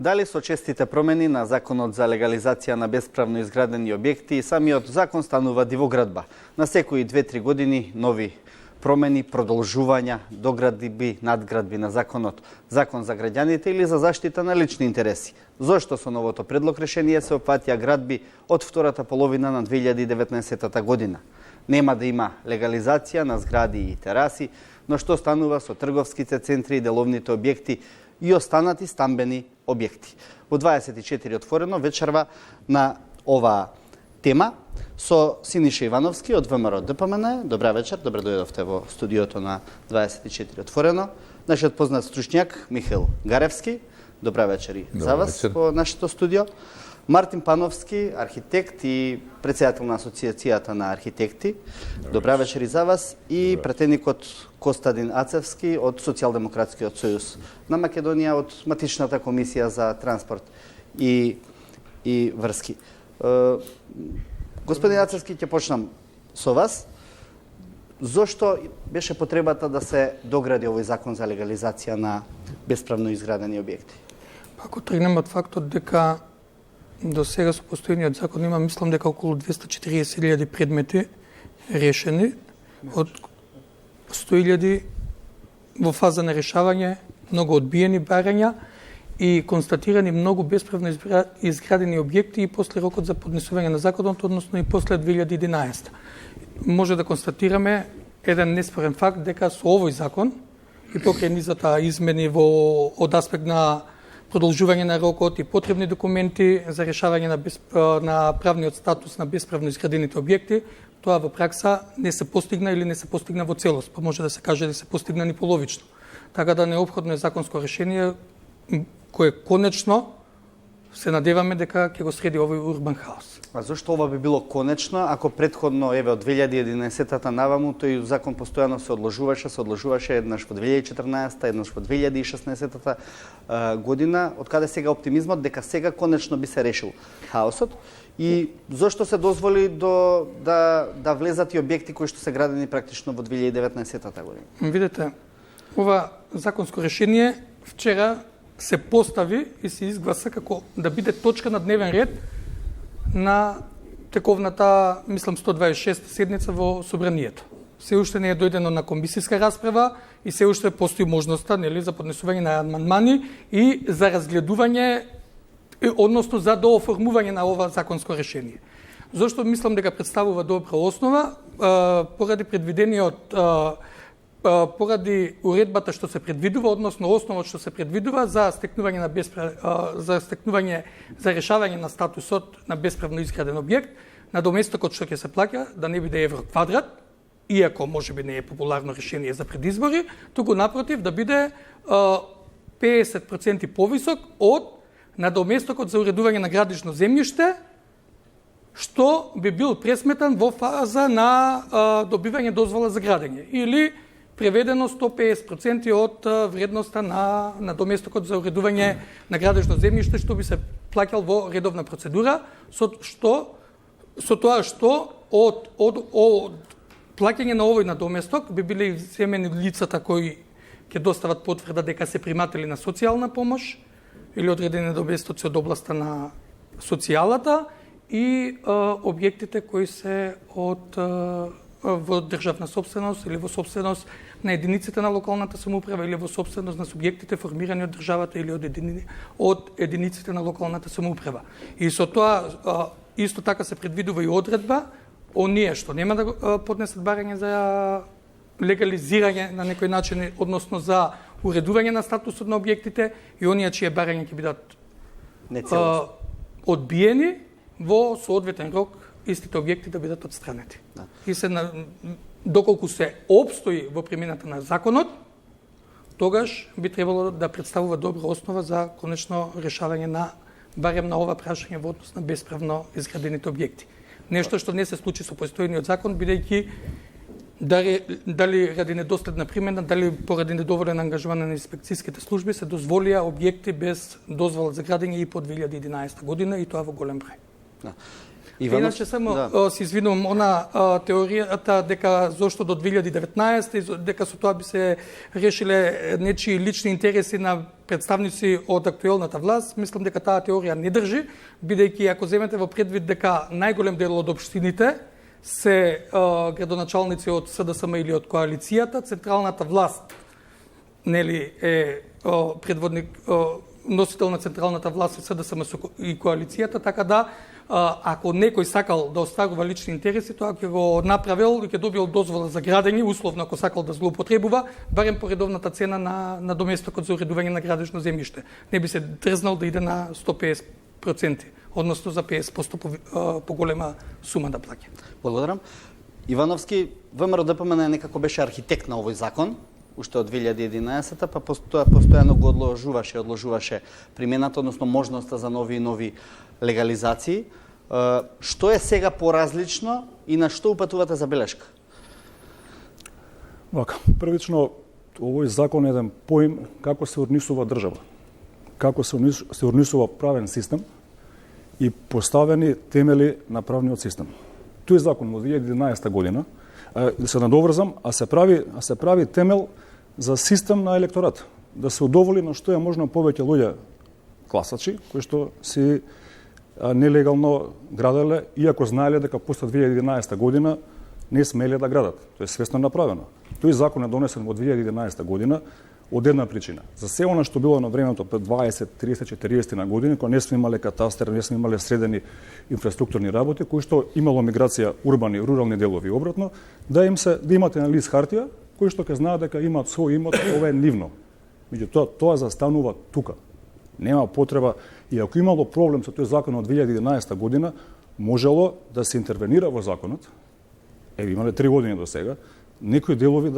Дали со честите промени на законот за легализација на бесправно изградени објекти, самиот закон станува дивоградба. На секои 2-3 години нови промени, продолжувања, доградби, надградби на законот, закон за граѓаните или за заштита на лични интереси. Зошто со новото предлог решение се опфатија градби од втората половина на 2019 година? Нема да има легализација на згради и тераси, но што станува со трговските центри и деловните објекти и останати стамбени објекти. Во 24 отворено вечерва на оваа тема со Синиша Ивановски од ВМРО ДПМН. Добра вечер, добре дојдовте во студиото на 24 отворено. Нашиот познат стручњак Михаил Гаревски. Добра вечер и за вас во нашето студио. Мартин Пановски, архитект и председател на Асоциацијата на архитекти. Добра вечер и за вас. И претеникот Костадин Ацевски од Социјалдемократскиот сојуз на Македонија, од Матичната комисија за транспорт и врски. Господин Ацевски, ќе почнам со вас. Зошто беше потребата да се догради овој закон за легализација на бесправно изградени објекти? Ако тргнем од фактот дека до сега со постојниот закон има, мислам дека околу 240.000 предмети решени, од 100.000 во фаза на решавање, многу одбиени барања и констатирани многу бесправно изградени објекти и после рокот за поднесување на законот, односно и после 2011. Може да констатираме еден неспорен факт дека со овој закон и покрај низата измени од аспект на продолжување на рокот и потребни документи за решавање на правниот статус на бесправно изградените објекти, тоа во пракса не се постигна или не се постигна во целост, па може да се каже да се постигна ни половично. Така да неопходно е законско решение кое конечно се надеваме дека ќе го среди овој урбан хаос. А зошто ова би било конечно, ако претходно, еве, од 2011-та наваму, тој закон постојано се одложуваше еднаш во 2014-та, еднаш во 2016-та година, од каде сега оптимизмот дека сега конечно би се решил хаосот и зошто се дозволи да влезат и објекти кои што се градени практично во 2019-та година? Видете, ова законско решение вчера се постави и се изгласа како да биде точка на дневен ред на тековната, мислам, 126 седница во Собранието. Се уште не е дојдено на комисијска расправа и се уште постои можноста, нели, за поднесување на амандмани и за разгледување, односно за дооформување на ова законско решение. Зошто мислам дека представува добра основа? Поради предвидениот поради уредбата што се предвидува, односно основот што се предвидува за стекнување за решавање на статусот на бесправно изграден објект, надоместокот што ќе се плаќа да не биде евро квадрат, иако можеби не е популарно решение за предизбори, туку напротив да биде 50% повисок од надоместокот за уредување на градишно земјиште, што би бил пресметан во фаза на добивање дозвола за градење или преведено 150% од вредноста на доместокот за уредување на градежно земјиште што би се плаќал во редовна процедура, со тоа што од плаќање на овој надоместок би биле земени лицата кои ќе достават потврда дека се приматели на социјална помош или одредени доместоци од областа на социјалата и објектите кои се во државна собственост или во собственост на единиците на локалната самоуправа или во собственост на субјектите формирани од државата или од единиците на локалната самоуправа. И со тоа исто така се предвидува и одредба оние што нема да поднесат барање за легализирање на некој начин, односно за уредување на статусот на објектите и оние чие барања ќе бидат одбиени во соодветен рок истите објекти да бидат отстранети. Да. И доколку се обстои во примената на законот, тогаш би требало да представува добра основа за конечно решавање на барем на ова прашање во однос на бесправно изградените објекти. Нешто што не се случи со постојниот закон, бидејќи дали ради недоследна примена, дали поради недоволен ангажман на инспекцијските служби се дозволија објекти без дозвола за градење и по 2011 година и тоа во голем број. Да. Иванов, Иначе само да. се извинувам, она теоријата дека зошто до 2019 и дека со тоа би се решиле нечии лични интереси на представници од актуелната власт, мислам дека таа теорија не држи, бидејќи ако земете во предвид дека најголем дел од општините се градоначалници од СДСМ или од коалицијата, централната власт нели е предводник носител на централната власт од СДСМ и коалицијата, така да ако некој сакал да остварува лични интереси, тоа ќе го направил и ќе добил дозвола за градење, условно ако сакал да злоупотребува, барем по редовната цена на доместокот за уредување на градежно земјиште. Не би се дрзнал да иде на 150%, односно за 50% поголема сума да плаќа. Благодарам. Ивановски, ВМРО ДПМН некако беше архитект на овој закон, уште од 2011-та, па постојано го одложуваше примената, односно можноста за нови и нови легализации. Што е сега поразлично и на што упатувате забелешка? Вака, првично, овој закон е еден поим како се орнисува држава, како се орнисува правен систем и поставени темели на правниот систем. Тој закон од 2011 година, да се надоврзам, се прави темел за систем на електорат, да се удоволи на што е можно повеќе луѓе гласачи, кои што си нелегално граделе, иако знаеле дека после 2011 година не смеле да градат. Тоа е свесно направено. Тој закон е донесен во 2011 година од една причина. За се она што било на времето пред 20, 30, 40 на години, кога не сме имале катастар, не сме имале средени инфраструктурни работи, кои што имало миграција урбани, рурални делови и обратно, да имате на лист хартија, кои што ќе знаат дека имаат свој имот, ова е нивно. Меѓутоа, тоа застанува тука. Нема потреба, и ако имало проблем со тој закон од 2011 година, можело да се интервенира во законот, имале 3 години до сега, некои делови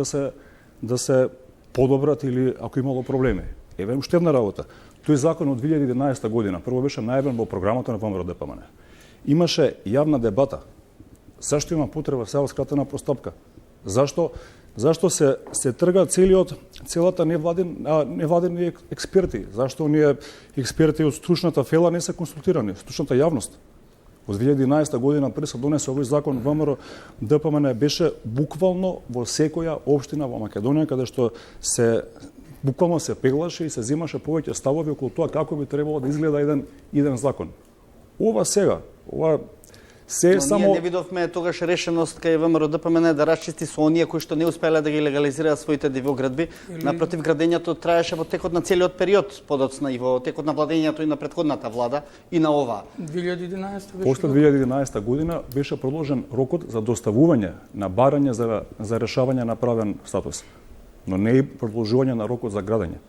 да се подобрат или ако имало проблеми. Уште една работа. Тој закон од 2011 година прво беше најавен во програмата на ВМРО ДПМН. Имаше јавна дебата. Зашто има потреба сега скратена постапка? Зашто се трга целата невладени експерти? Зашто оние експерти од стручната фела не се консултирани, стручната јавност? Од 2011 година пред се донесе овој закон, ВМРО ДПМН беше буквално во секоја општина во Македонија каде што буквално се пеглаше и се земаше повеќе ставови околу тоа како би требало да изгледа еден закон. Ова се е само... Ние не видовме тогаш решеност кај ВМРО ДПМН да расчисти со оние кои што не успеале да ги легализираат своите дивоградби. Напротив, градењето траеше во текот на целиот период, подоцна и во текот на владењето и на претходната влада и на оваа. 2011 беше. После 2011 година беше продолжен рокот за доставување на барање за решавање на правен статус, но не и продолжување на рокот за градење.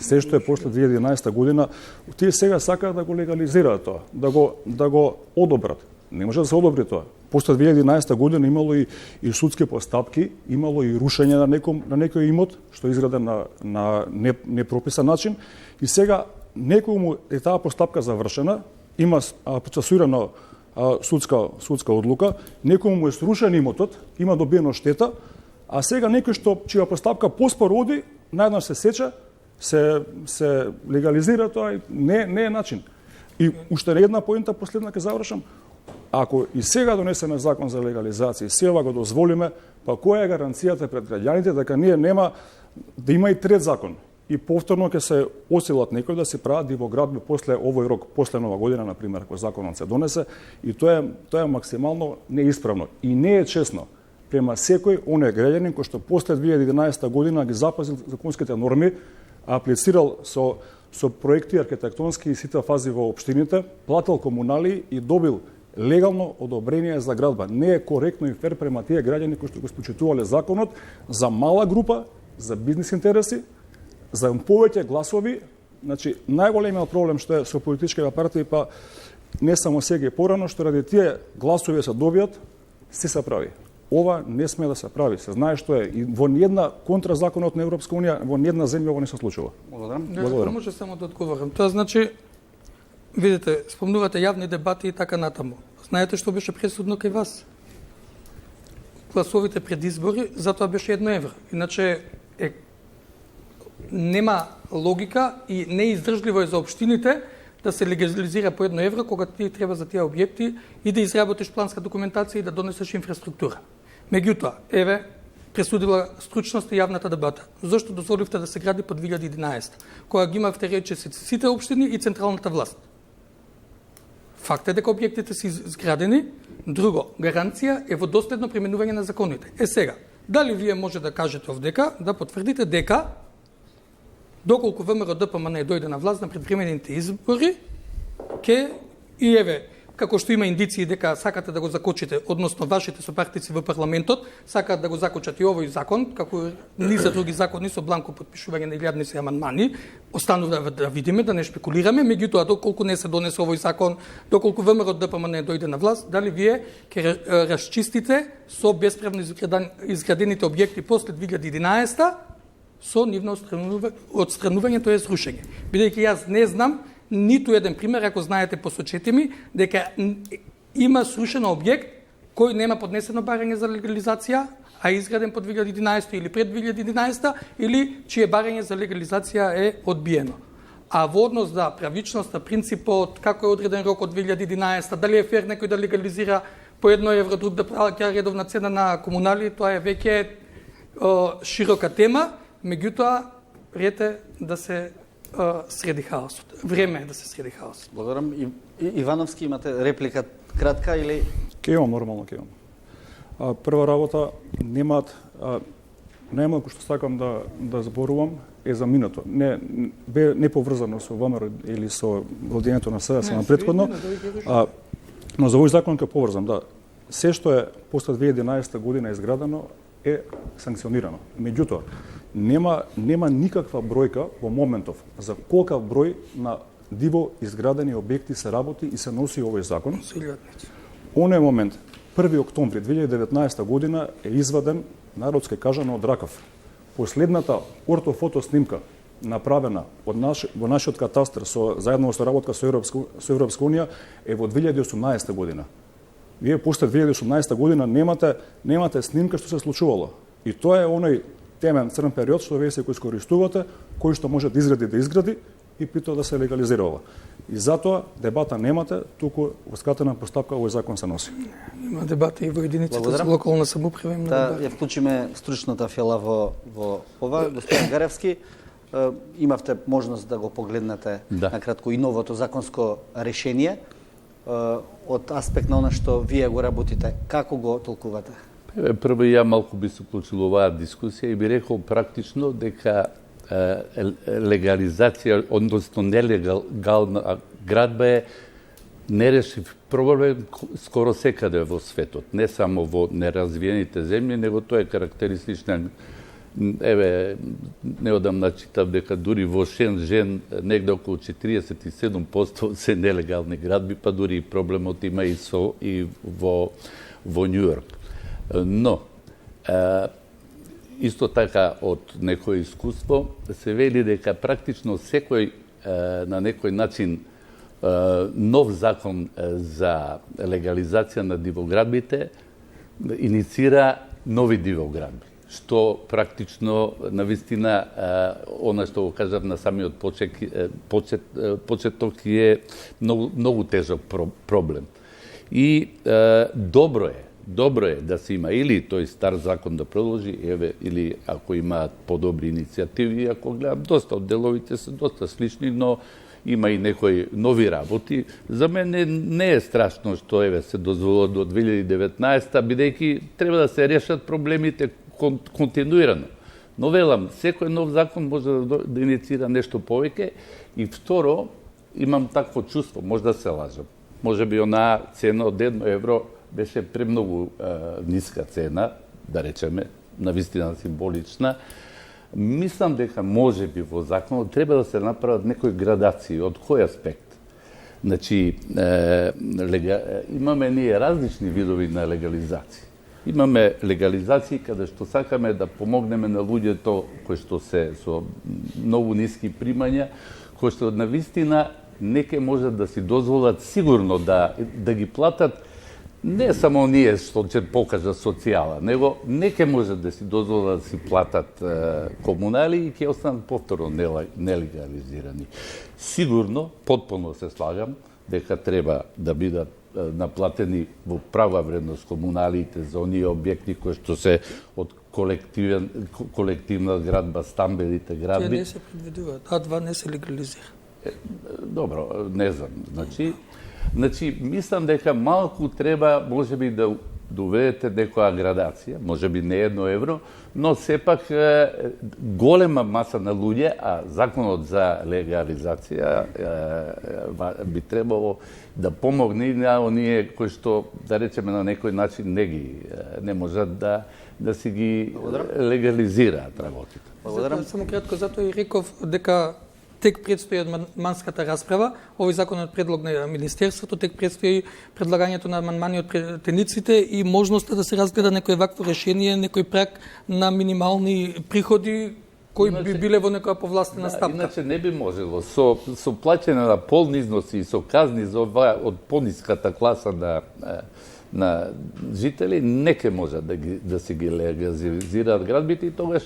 Се што е после 2011 година, тие сега сакаат да го легализираат тоа, да го одобрат. Не може да се одобри тоа. После 2011 година имало и судски постапки, имало и рушење на некој имот, што е изграден на непрописан начин, и сега некој е таа постапка завршена, има процесуирана судска одлука, некој му е срушен имотот, има добиено штета, а сега некој чија постапка поспор оди, најднаш се сеча, се легализира тоа и не е начин. И уште една поента, последна ќе завршам. Ако и сега донесеме закон за легализација, сега го дозволиме, па која е гаранцијата пред граѓаните дека ние нема да има и трет закон и повторно ќе се осилат некој да се прават дивоградби после овој рок, после Нова година, например, ако законот се донесе, и тоа е максимално неисправно и не е честно према секој оној граѓанин кој што после 2011 година ги запазил законските норми, аплицирал со проекти архитектонски и сите фази во општините, платил комунали и добил легално одобрение за градба. Не е коректно и фер према тие граѓани кои што го спочитувале законот за мала група, за бизнес интереси, за повеќе гласови. Значи, најголемиот проблем што е со политичките партии, па не само сега и порано, што ради тие гласови се добијат, се прави. Ова не сме да се прави. Се знае што е. И во ниедна контразаконот на Европска унија, во ниедна земја ова не се случува. Благодарам. Може само да одговорам. Тоа значи, видите, спомнувате јавни дебати и така натаму. Знаете што беше пресудно кај вас? Гласовите пред избори, затоа беше 1 евро. Иначе нема логика и неиздржливо е за општините да се легализира по 1 евро кога ти треба за тие објекти и да изработиш планска документација и да донесеш инфраструктура. Меѓутоа, еве, пресудила стручност и јавната дебата. Зошто дозволивте да се гради по 2011, кога ги имавте речиси сите општини и централната власт? Факт е дека објектите се изградени. Друго, гаранција е во доследно применување на законите. Сега, дали вие може да кажете овдека, да потврдите дека доколку ВМРО ДПМН дојде на власт на предвремените избори, и еве, како што има индиции дека сакате да го закочите, односно вашите сопартици во парламентот, сакаат да го закочат и овој закон, како ни за други закони со бланко подпишување на илјадни се амандмани, останува да видиме, да не шпекулираме, меѓутоа доколку не се донесе овој закон, доколку ВМРО ДПМН дојде на власт, дали вие ќе расчистите со бесправно изградените објекти после 2011 со нивно отстранување, тоа е срушење. Бидејќи јас не знам ниту еден пример, ако знаете, посочете ми, дека има срушен објект кој нема поднесено барање за легализација, а изграден по 2011 или пред 2011 или чие барање за легализација е одбиено. А во однос за правичноста, принципот, како е одреден рок од 2011, дали е фер некој да легализира по 1 евро, друг да плаќа редовна цена на комунали, тоа е веќе широка тема, меѓутоа ред е да се среди хаосот. Време е да се среди хаосот. Благодарам. Ивановски, имате реплика кратка или? Ке имам, нормално ке имам. Прва работа, најмалку што сакам да зборувам е за минато. Не поврзано со ВМРО или со владењето на СДС на претходно, но за овој закон ке поврзам, да. Се што е после 2011 година изградено е санкционирано. Меѓутоа, нема никаква бројка во моментов за колкав број на диво изградени објекти се работи и се носи овој закон. Оној момент, 1 октомври 2019 година е изваден, народски кажано, од ракав. Последната ортофото снимка направена во нашиот катастар заедно со работка со Европска унија е во 2018 година. Вие после 2018 година немате снимка што се случувало. И тоа е оној темен црн период што вие се кој искористувате, кој што може да изгради и при тоа да се легализира ова. И затоа дебата немате, туку во скратена постапка овој закон се носи. Има дебата и во единиците за локална самоуправа. Да, ја вклучиме стручната фела во ова. Господин Гаревски, имавте можност да го погледнете накратко и новото законско решение од аспект на она што вие го работите. Како го толкувате? Прво ја малку би се уклучил оваа дискусија и би рекол практично дека легализација, односно нелегална градба е нерешив проблем скоро секаде во светот, не само во неразвиените земји, него тоа е карактеристичен. Еве, неодамна читав дека дури во Шенжен негде околу 47% се нелегални градби, па дури и проблемот има и во Њујорк. Но, исто така од некој искуство се вели дека практично секој на некој начин нов закон за легализација на дивоградбите иницира нови дивоградби, што практично навистина она што го кажав на самиот почеток е многу тежок проблем. И добро е да се има или тој стар закон да продолжи, или ако имаат подобри иницијативи, ако гледам, доста од деловите се доста слични, но има и некои нови работи. За мене не е страшно што се дозволува до 2019, бидејќи треба да се решат проблемите континуирано. Но велам, секој нов закон може да иницира нешто повеќе. И второ, имам такво чувство, може да се лажам. Може би онаа цена од 1 евро беше премногу ниска цена, да речеме, навистина символична. Мислам дека може би во законот треба да се направат некои градации. Од кој аспект? Значи, имаме ние различни видови на легализација. Имаме легализации каде што сакаме да помогнеме на луѓето кои што се со многу ниски примања, кои што навистина неке можат да си дозволат сигурно да ги платат не само оние што ќе покажа социјала, него не ќе може да си дозволат да си платат комунали и ќе останат повторно нелегализирани. Сигурно, потполно се слагам, дека треба да бидат наплатени во права вредност комуналите за оние објекти кои што се од колективна градба, стамбените Тие градби. не се предвидуваат, а два не се легализира. Добро, не знам. Значи, мислам дека малку треба, можеби, да доведете некоја градација, можеби не €1, но сепак голема маса на луѓе, а законот за легализација би требало да помогне на оние кои што, да речеме, на некој начин не можат да си ги легализираат работите. Затоа, само кратко, затоа и реков дека тек предстои амандманската расправа. Овој закон е предлог на Министерството, тек предстои предлагањето на амандмани од претениците и можноста да се разгледа некој вакво решение, некој прак на минимални приходи кои би биле во некоја повластена стапка. Иначе не би можело. Со плаќање на полни износи и со казни за ова од пониската класа на жители, не ке можат да се ги легализираат градбите и тогаш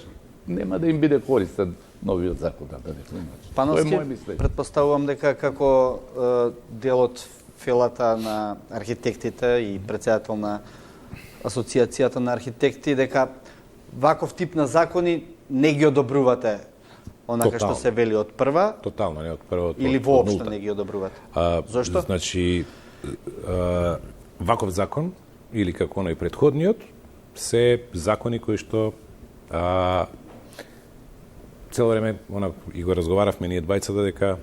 нема да им биде користен новиот закон, да рекнем. Пановски, претпоставувам дека како дел од филата на архитектите и председател на Асоциацијата на архитекти, дека ваков тип на закони не ги одобрувате онака што се вели од прва? Тотално, не од прва. Или воопшто не ги одобрувате? Зошто? Значи, ваков закон, или како оној претходниот, се закони кои што цело време и го разговаравме ние двајцата дека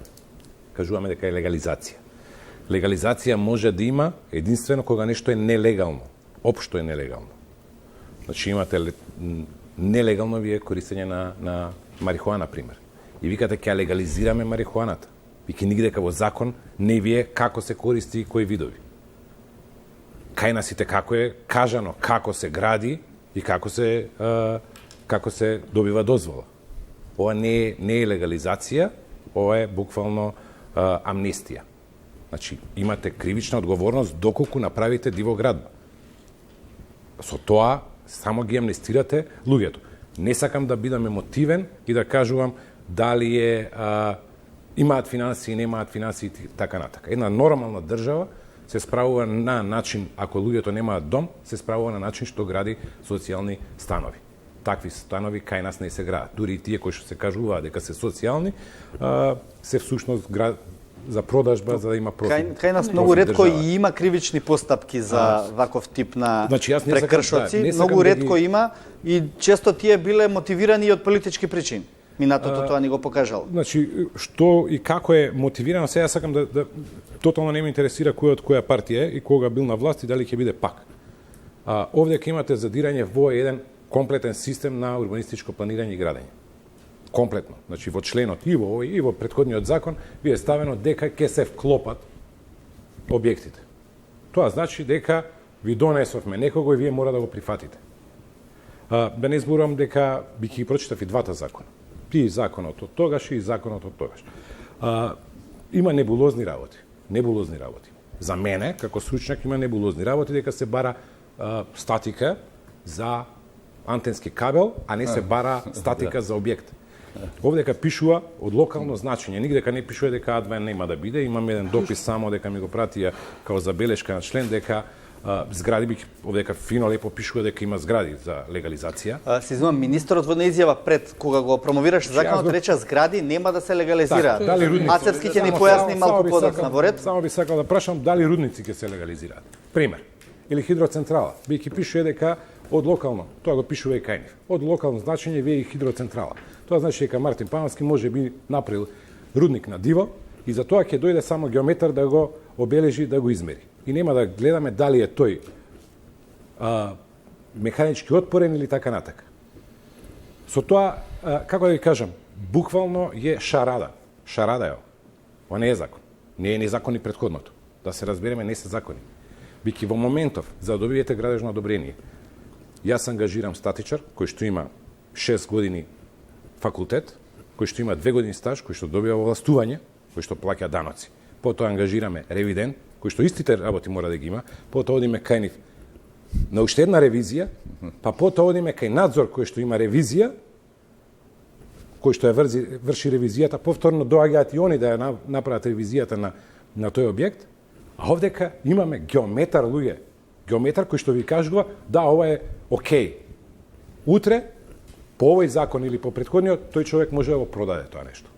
кажуваме дека е легализација. Легализација може да има единствено кога нешто е нелегално, општо е нелегално. Значи имате нелегално вие користење на марихуана, пример. И викате ќе легализираме марихуаната. Вики нигде во закон не вие како се користи и кои видови. Кај нас сите како е кажано како се гради и како се добива дозвола. Ова не е легализација, ова е буквално амнестија. Значи, имате кривична одговорност доколку направите дивоградба. Со тоа само ги амнестирате луѓето. Не сакам да бидам емотивен и да кажувам дали имаат финансии, немаат финансии и така натака. Една нормална држава се справува на начин, ако луѓето немаат дом, се справува на начин што гради социјални станови. Такви станови кај нас не се градат. Дури и тие кои што се кажуваат дека се социјални, се всушност за продажба, за да има профит. Кај нас многу ретко и има кривични постапки за ваков тип на прекршоци. Многу ретко има и често тие биле мотивирани од политички причини. Минатото тоа ни го покажало. Значи, што и како е мотивирано, сега сакам да тотално не ме интересира кој од која партија е и кога бил на власт и дали ќе биде пак. Овде ќе имате задирање во еден комплетен систем на урбанистичко планирање и градење. Комплетно. Значи, во членот и во овој и во претходниот закон ви е ставено дека ќе се вклопат објектите. Тоа значи дека ви донесовме некого и вие мора да го прифатите. Да не зборувам дека би ги прочитав и двата закона. И законот од тогаш и законот од тогаш. Има небулозни работи. Небулозни работи. За мене, како стручњак, има небулозни работи дека се бара статика за антенски кабел, а не се бара статика за објект. Овдека пишува од локално значење, нигдека не пишува дека А2 нема да биде. Имам еден допис само дека ми го пратија као забелешка на член дека згради, овдека фино лепо пишува дека има згради за легализација. Се извинувам, министерот во неизјава пред кога го промовираше законот рече згради нема да се легализираат. Ацевски ќе ни појасни малку подоцна во ред. Само би сакал да прашам дали рудници ќе се легализираат. Пример. Или хидроцентрала. Бијќи пишува дека од локално, тоа го пишува и кај нив. Од локално значење вие и хидроцентрала. Тоа значи дека Мартин Пановски може би направил рудник на диво и за тоа ќе дојде само геометар да го обележи, да го измери. И нема да гледаме дали е тој механички отпорен или така натака. Со тоа, како да ви кажам, буквално е шарада. Шарада е. Ова не е закон. Не е ни закон и претходното. Да се разбереме, не се закони. Бики во моментов за да добиете градежно одобрение, јас ангажирам статичар кој што има 6 години факултет, кој што има 2 години стаж, кој што добива овластување, кој што плаќа даноци. Потоа ангажираме ревидент, кои што истите работи мора да ги има, потоа одиме кај нив на уште една ревизија, па потоа одиме кај надзор кој што има ревизија, кој што ја врши ревизијата, повторно доаѓаат и они да ја направат ревизијата на тој објект, а овдека имаме геометар луѓе, геометар кој што ви кажува да ова е окей. Утре по овој закон или по претходниот тој човек може да го продаде тоа нешто.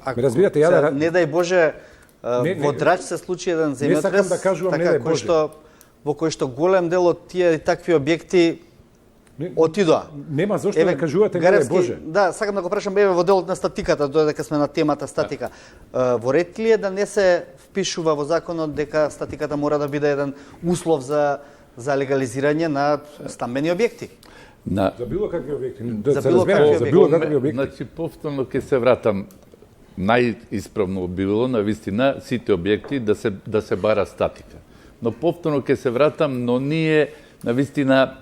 Ако, разбирате, не дај Боже, во Драч се случи еден земјотрес, не сакам да кажувам не дај Боже. Во кој што голем дел од тие такви објекти отидоа. Нема зошто да кажувате не дај Боже. Да, сакам да го прашам во делот на статиката, додека сме на темата статика. Во ред ли е да не се впишува во законот дека статиката мора да биде еден услов за легализирање на стамбени објекти? За било какви објекти. За било какви објекти. Значи, повторно ќе се вратам, најисправно би било на вистина сите објекти да се бара статика. Но повторно ќе се вратам, но ние на вистина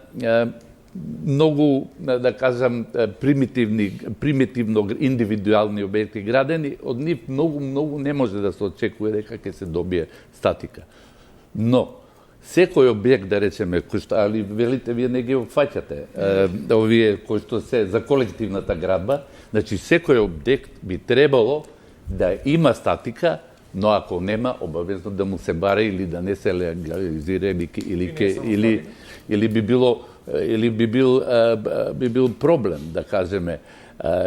многу, да кажам, примитивно индивидуални објекти градени, од нив многу не може да се очекува дека ќе се добие статика. Но секој објект, да речеме, кој што, али велите вие не ги опфаќате, овие кои што се за колективната градба, значи секој објект би требало да има статика, но ако нема, обавезно да му се бара или да не се легализира или би бил проблем, да кажеме,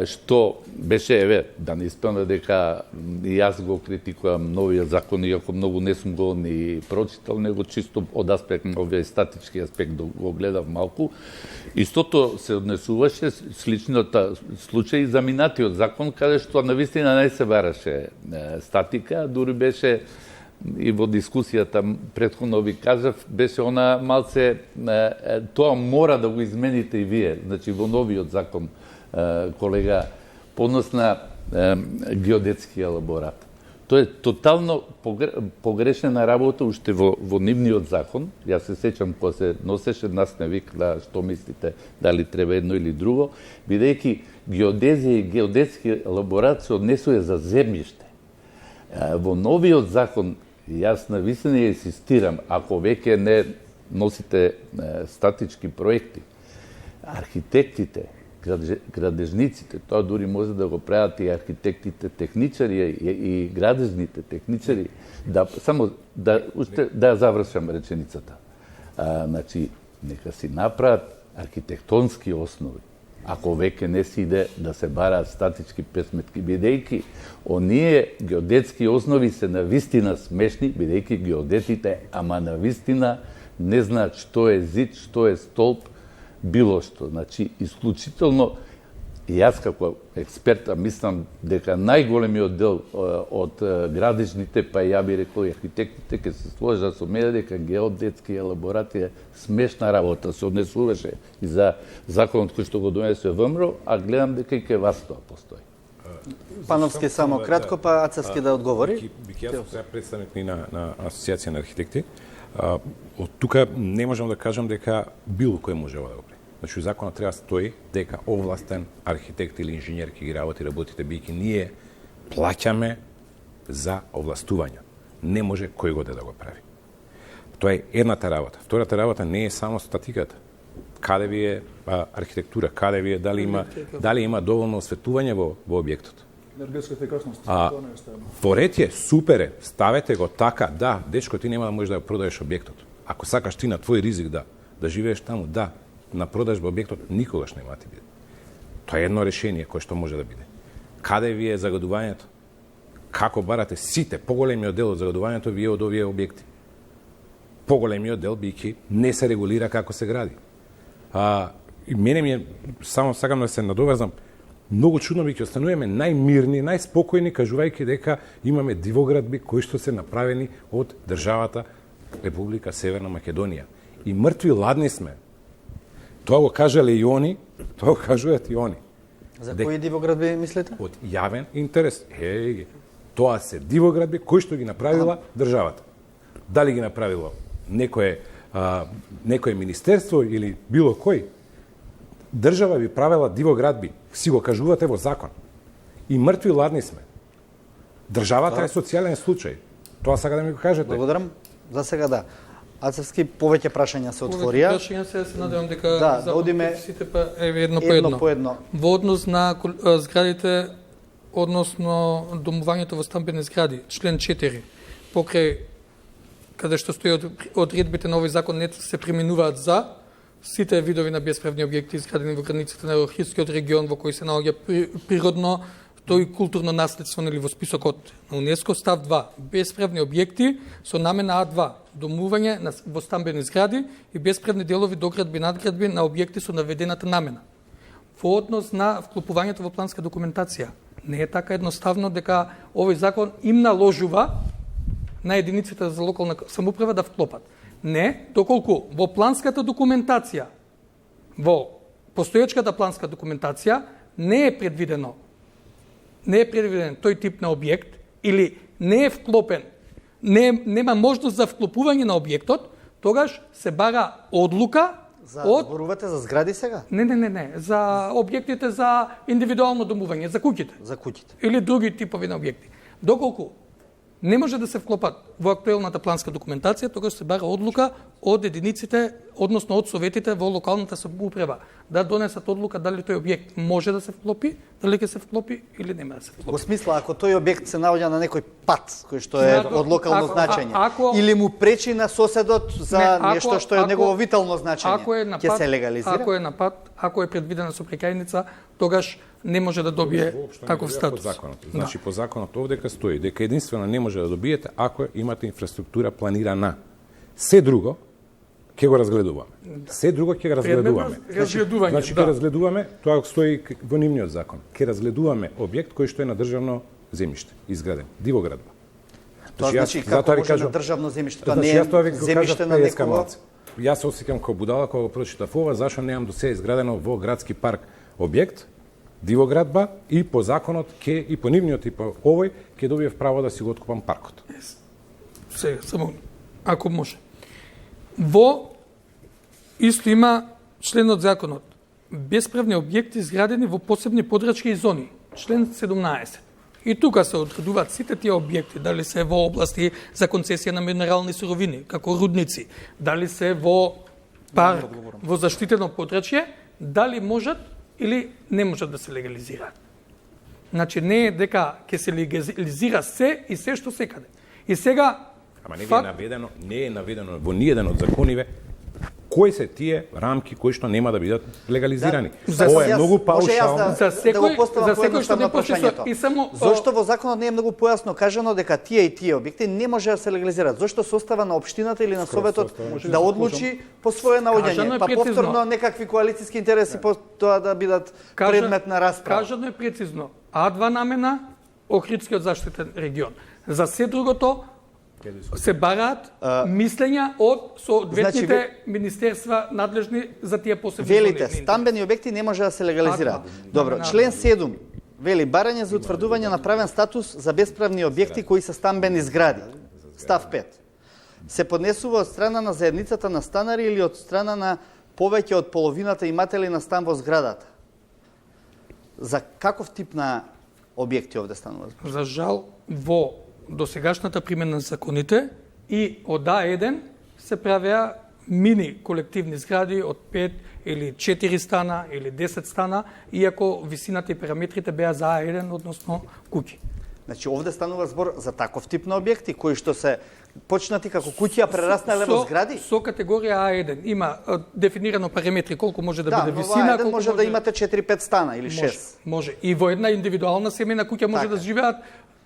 што беше, да не исполна дека и јас го критикувам новиот закон, иако многу не сум го ни прочитал, него чисто од аспект на овој статички аспект го гледав малку. Истото се однесуваше сличниот случај за минатиот закон, каде што навистина не се бараше статика, дури беше и во дискусијата претходно ви кажав, беше она малце, тоа мора да го измените и вие, значи во новиот закон, колега, понос на геодетски елаборат. Тоа е тотално погрешена работа уште во нивниот закон. Јас се сеќам кога се носеше, нас не викна што мислите, дали треба едно или друго, бидејќи геодезија и геодетски елаборат се однесува за земјиште. Во новиот закон, јас навистина ја инсистирам, ако веќе не носите статички проекти, архитектите, градежниците, тоа дури може да го прават и архитектите, техничари и градежните техничари, да завршам реченицата. Значи, нека си направат архитектонски основи. Ако веќе не си иде да се бараат статички песметки, бидејќи оние геодетски основи се навистина смешни, бидејќи геодетите, ама навистина не знаат што е зид, што е столб, било што. Значи, исклучително, јас како експерта мислам дека најголемиот дел од градежните, па ја би рекол и архитектите, ќе се сложат со мене дека геодетски елаборати е смешна работа, се однесуваше и за законот кој што го донесе ВМРО, а гледам дека и кај вас тоа постои. Пановски само кратко, па Ацевски да одговори. Бих јас сега представник на Асоциација на архитекти. Од тука не можам да кажам дека било кој може да го прави. Значи, законот треба да стои дека овластен архитект или инженер ќе ги работите, бидејќи ние плаќаме за овластување. Не може кој го да го прави. Тоа е едната работа. Втората работа не е само статиката. Каде ви е архитектура, каде ви е дали има доволно осветлување во објектот. Енергетска ефикасност. Во ред е, супер е, ставете го така, да, дечко, ти нема да можеш да го продаеш објектот. Ако сакаш ти на твој ризик да живееш таму, да, на продажба објектот никогаш нема ти биде. Тоа е едно решение кое што може да биде. Каде ви е загадувањето? Како барате сите, поголемиот дел од загадувањето ви е од овие објекти. Поголемиот дел бијќи не се регулира како се гради. И мене ми е, само сакам да се надоврзам, многу чудно би ќе остануваме најмирни, најспокојни, кажувајќи дека имаме дивоградби кои што се направени од државата Република Северна Македонија. И мртви ладни сме. Тоа го кажале и они, тоа го кажуваат и они. За кои дивоградби мислите? Од јавен интерес. Тоа се дивоградби кои што ги направила државата. Дали ги направило некое министерство или било кој? Држава би правила дивоградби, си го кажувате во закон. И мртви ладни сме. Државата е социјален случај. Тоа сака да ми го кажете. Благодарам. За сега да. Ацевски, повеќе прашања се отворија. Прашања се надевам дека Да одиме сите па еве едно по едно. Во однос на зградите, односно домувањето во стамбени згради, член 4, покрај каде што стои одредбите на овој закон не се применуваат за сите видови на бесправни објекти изградени во границите на Охридскиот регион во кој се наоѓа природно тој културно наследство или во списокот на УНЕСКО. Став 2. Бесправни објекти со намена А2. Домување во стамбени згради и бесправни делови, доградби и надградби на објекти со наведената намена. Во однос на вклопувањето во планска документација. Не е така едноставно дека овој закон им наложува на единиците за локална самоуправа да вклопат. Не, доколку во планската документација, во постоечката планска документација не е предвиден тој тип на објект или не е вклопен, нема можност за вклопување на објектот, тогаш се бара одлука од... Зборувате за згради сега? Не. За објектите за индивидуално домување, за куќите. За куќите. Или други типови на објекти. Доколку не може да се вклопат во актуелната планска документација, тогаш се бара одлука од единиците, односно од советите во локалната самоуправа, да донесат одлука дали тој објект може да се вклопи, дали ќе се вклопи или нема да се вклопи. Во смисла, ако тој објект се наоѓа на некој пат, кој што е од локално значење, или му пречи на соседот за нешто што е негово витално значење, ќе се легализира? Ако е на пат, ако е предвидена сообраќајница, тогаш не може да добие таков статус. Значи, по законот овдека стои дека единствено не може да добиете ако имате инфраструктура планирана. Се друго ќе го разгледуваме. Се друго ќе го разгледуваме. Значи, ќе разгледуваме, тоа стои во нивниот закон. Ќе разгледуваме објект кој што е на државно земјиште, изграден, дивоградба. Тоа значи како може на државно земјиште, тоа не е земјиште на некого. Јас се осеќам како будала кога го прочитав ова, зашто немам до сега изградено во градски парк објект, дивоградба и по законот ќе и по нивниот и по овој ќе добиев право да си го откупам паркот. Сега, само ако може. Во исто има членот законот. Бесправни објекти изградени во посебни подрачки и зони. Член 17. И тука се одредуваат сите тие објекти, дали се во области за концесија на минерални суровини, како рудници, дали се во парк, во заштитено подрачје, дали можат или не можат да се легализираат. Значи не е дека ќе се легализира се и се што секаде. И сега ама не е наведено во ниеден од закониве кои се тие рамки кои што нема да бидат легализирани. Ова е многу паушално. За секој што не прашањето. И само зошто во законот не е многу појасно кажано дека тие и тие објекти не може да се легализираат? Зошто состава на општината или на советот да одлучи по свое наоѓање, па повторно некакви коалициски интереси по тоа да бидат предмет на расправа? Кажано е прецизно. А2 намена Охридскиот заштитен регион. За се другото се бараат мислења од соодветните министерства надлежни за тие посебни зони. Велите, стамбени објекти не може да се легализираат. Добро, член 7 вели барање за утврдување на правен статус за бесправни објекти кои се стамбени згради. Став 5. Се поднесува од страна на заедницата на станари или од страна на повеќе од половината иматели на стан во зградата. За каков тип на објекти овде станува? За жал, во досегашната примена на законите и од А1 се правеа мини колективни згради од 5 или 4 стана или 10 стана, иако висината и параметрите беа за А1, односно куќи. Значи, овде станува збор за таков тип на објекти, кои што се почнати како куќи, а прераснале во згради? Со категорија А1 има дефинирано параметри колку може да биде Да, висина, колку може да имате 4-5 стана или 6. Може. И во една индивидуална семејна куќа може да живеат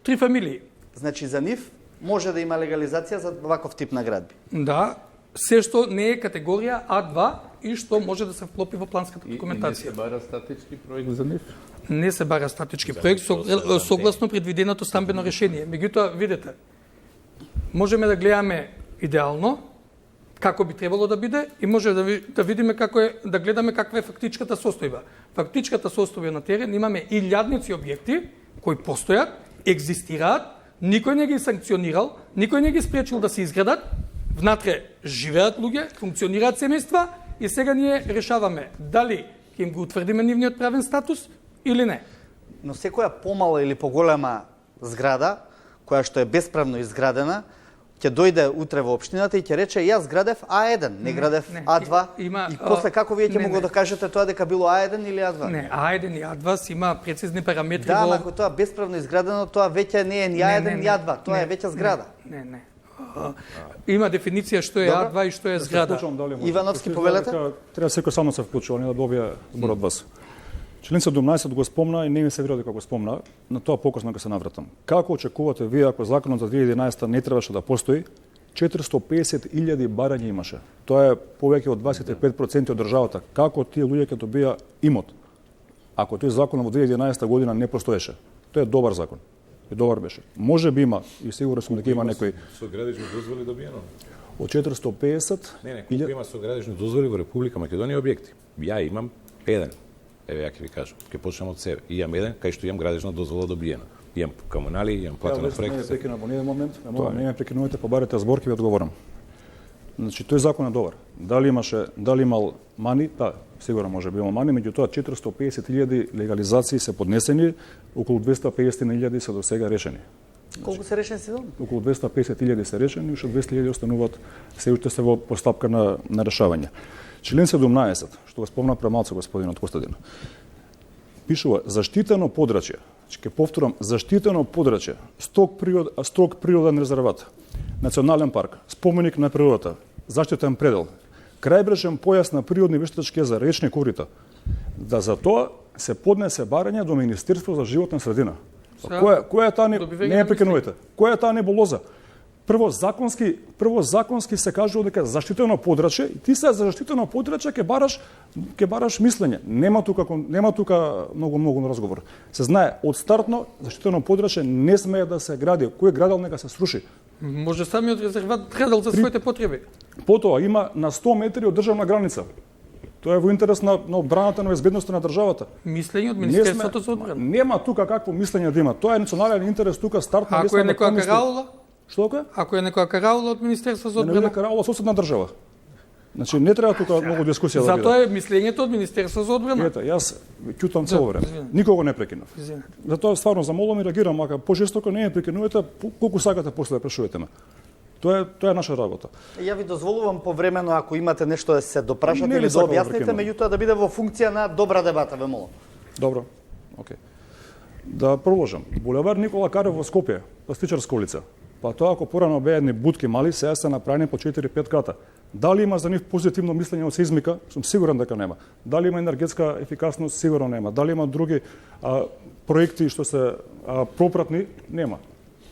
3 фамилии. Значи, за нив може да има легализација за ваков тип на градби? Да, се што не е категорија А2 и што може да се вклопи во планската документација. И не се бара статички проект за нив? Не се бара статички проект согласно предвиденото стамбено решение. Меѓутоа, видете, можеме да гледаме идеално како би требало да биде и може да видиме како е, да гледаме каква е фактичката состојба. Фактичката состојба на терен имаме илјадници објекти кои постојат, екзистираат, никој не ги санкционирал, никој не ги спречил да се изградат, внатре живеат луѓе, функционираат семејства и сега ние решаваме дали ќе им го утврдиме нивниот правен статус или не. Но секоја помала или поголема зграда која што е бесправно изградена, ќе дојде утре во општината и ќе рече јас градев А1, не градев А2. И после како вие ќе могу да кажете тоа дека било А1 или А2? Не, А1 и А2 си има прецизни параметри Да, во... ако тоа бесправно изградено, тоа веќе не е ни А1 ни А2, тоа е веќе зграда. Не. Има дефиниција што е А2 и што е зграда. Ивановски, повелете? Треба секој само се вклучува, не да добија збор од вас. Член 17 го спомна и не ми се верува дека го спомна, на тоа покосно ќе се навратам. Како очекувате вие ако законот за 2011 не требаше да постои, 450.000 барања имаше. Тоа е повеќе од 25% од државата. Како тие луѓе ќе добија имот? Ако тој закон во 2011 година не постоеше. Тоа е добар закон. И добар беше. Може би има и сигурен сум дека има некои со градични дозволи добиено. од 450. Не, колку има со градични дозволи во Република Македонија објекти. Ја имам еден. Еве ја ќе ви кажам. Ќе почнем од себе. И имам еден кај што имам градична дозвола добиена. Имам комунали, имам платено проект. Не прекинам во еден момент, не ме прекинувате, побарете збор, ќе ви одговорам. Значи тој закон е добар. Дали имал мани? Да, сигурно може би имал мани, меѓутоа 450.000 легализации се поднесени, околу 250.000 се до сега решени. Колку се решени се? Околу 250.000 се решени, уште 200.000 остануваат се уште се во постапка на решавање. Член 17, што го спомна премалку господинот Костадин, пишува заштитено подрачје. Ќе повторам, заштитено подрачје, строг природен резерват, национален парк, споменик на природата, заштитен предел, крајбрежен појас на природни вештачки за речни корита. Да за тоа се поднесе барање до Министерство за животна средина. Која е таа не прекинувате? Која е таа небулоза? Прво законски се кажува дека заштитено подрачје, и ти се за заштитено подрачје ќе бараш мислење. Нема тука многу разговор. Се знае од стартно заштитено подрачје не смее да се гради. Кој градел нека се сруши. Може самиот резерват градел за своите потреби. Потоа има на 100 метри од државна граница. Тоа е во интерес на одбраната на безбедноста на државата. Мислење од Министерството за одбрана. Нема тука какво мислење да има. Тоа е национален интерес тука стартно. Ако е некоја караула? Што ка? Ако е некоја караула од Министерството за одбрана? Не е караула соседна држава. Значи не треба тука многу дискусија да биде. Затоа е мислењето од Министерството за одбрана. Ете, јас ќутам цело време. Никого не прекинав. Затоа стварно замолувам и реагирам, ака пожестоко не ме прекинувате, колку сакате после да прашувате ме. Тоа е наша работа. Ја ви дозволувам повремено ако имате нешто да се допрашате Не или да сакам да објасните, прекинувам. меѓутоа да биде во функција на добра дебата, ве молам. Добро. Океј. Да продолжам. Булевар Никола Карев во Скопје, пластичарска улица. Па тоа ако порано беа едни будки мали, сега се направени по 4-5 крата. Дали има за нив позитивно мислење од сеизмика? Сум сигурен дека нема. Дали има енергетска ефикасност? Сигурно нема. Дали има други проекти што се пропратни? Нема.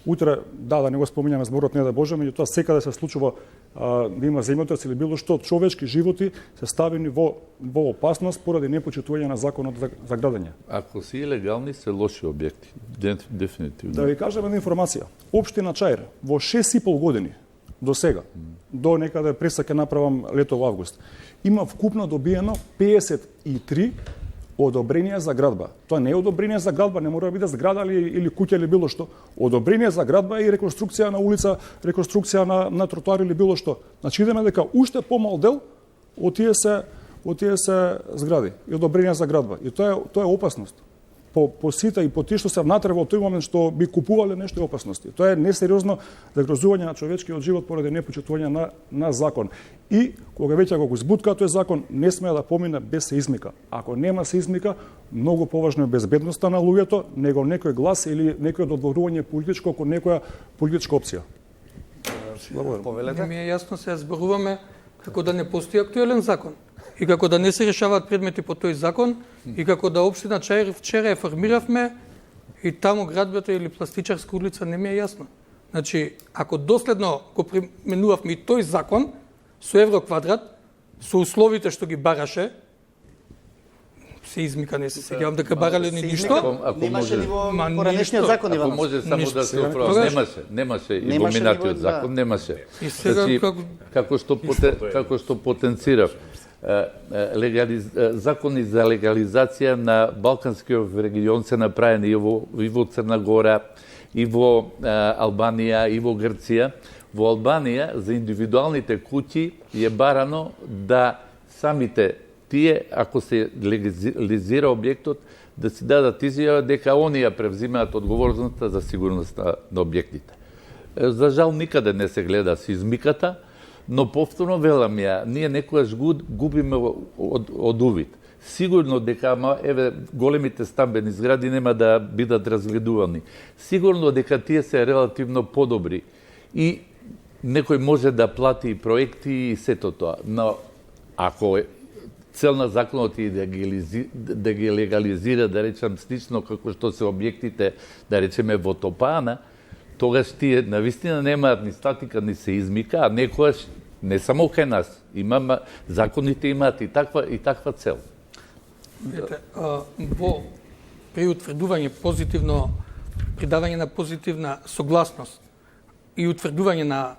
Утре, да не го споминјаме зборот, не да Боже, меѓутоа секаде се случува да има земјотрес или било што, човечки животи се ставени во опасност поради непочитување на законот за градење. Ако си илегални, се лоши објекти. Дефинитивно. Да ви кажам една информација. Општина Чаир во 6,5 години до сега, до некаде пресак ќе направам лето во август, има вкупно добиено 53 одобрение за градба. Тоа не е одобрение за градба, не мора да биде зграда или куќа или било што. Одобрение за градба и реконструкција на улица, реконструкција на тротоар или било што. Значи идеме дека уште помал дел од тие се згради и одобрение за градба. И тоа е опасност. По сите и по тие што се внатре во тој момент што би купувале нешто опасности. Тоа е несериозно загрозување на човечкиот живот поради непочитување на закон. И кога веќе го избутка тој закон, не смее да помине без сеизмика. Ако нема сеизмика, многу поважно е безбедноста на луѓето, него некој глас или некој додворување политичко кон некоја политичка опција. Не ми е јасно, сега зборуваме како да не постои актуелен закон. И како да не се решаваат предмети по тој закон, и како да општина Чаир вчера ја формиравме и таму градбата или пластичарска улица, не ми е јасно. Значи, ако доследно го применувавме и тој закон со евроквадрат, со условите што ги бараше, сеизмика не се сеќавам дека барале ни ништо. Немаше ни во поранешниот закон, Ако Ивановски. може само да се оправи, немаше и во минатиот закон, немаше. И сега како што потенцирав, закони за легализација на Балканскиот регион се направени и во Црна Гора, и во Албанија, и во Грција. Во Албанија за индивидуалните куќи е барано да самите тие, ако се легализира објектот, да си дадат изјава дека они ја превзимаат одговорноста за сигурноста на објектите. За жал никаде не се гледа сизмиката, но повторно велам ја, ние некогаш губиме од увид. Сигурно дека големите стамбени згради нема да бидат разгледувани. Сигурно дека тие се релативно подобри и некој може да плати проекти и сето тоа. Но ако цел на законот е да ги легализира, да речем слично како што се објектите, да речеме во Топана, тогаш тие навистина немаат ни статика, ни се измика, а некојаш не само кај нас, законите имаат и таква цел. Видете, во при утврдување позитивно, придавање на позитивна согласност и утврдување на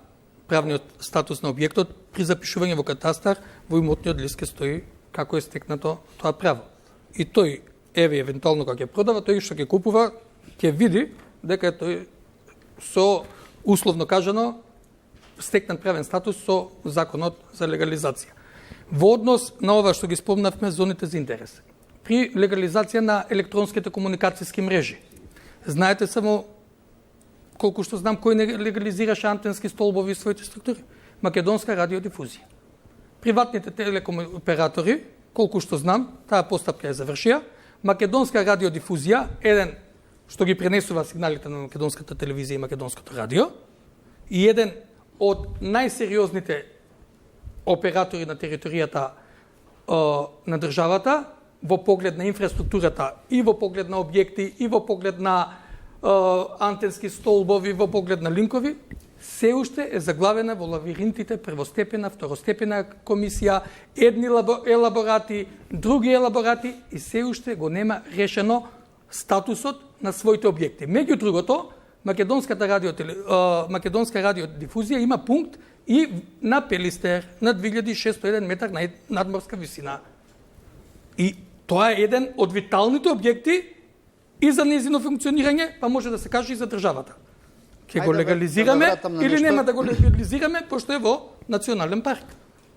правниот статус на објектот, при запишување во катастар, во имотниот лист ке стои како е стекнато тоа право. И тој, евентуално кога ќе продава, тој што ќе купува, ќе види дека тој со, условно кажано, стекнат правен статус со законот за легализација. Во однос на ова што ги спомнавме зоните за интерес. При легализација на електронските комуникацијски мрежи. Знаете само, колку што знам, кој не легализираше антенски столбови и своите структури? Македонска радиодифузија. Приватните телеком оператори, колку што знам, таа постапка е завршија. Македонска радиодифузија, еден што ги пренесува сигналите на македонската телевизија и македонското радио, и еден од најсериозните оператори на територијата на државата, во поглед на инфраструктурата, и во поглед на објекти, и во поглед на антенски столбови, во поглед на линкови, се уште е заглавена во лавиринтите првостепена, второстепена комисија, едни елаборати, други елаборати, и се уште го нема решено статусот на своите објекти. Меѓу другото, Македонска радиодифузија има пункт и на Пелистер, на 2601 метар надморска висина. И тоа е еден од виталните објекти и за незино функционирање, па може да се каже и за државата. Ке го легализираме или нема да го легализираме, пошто е во национален парк.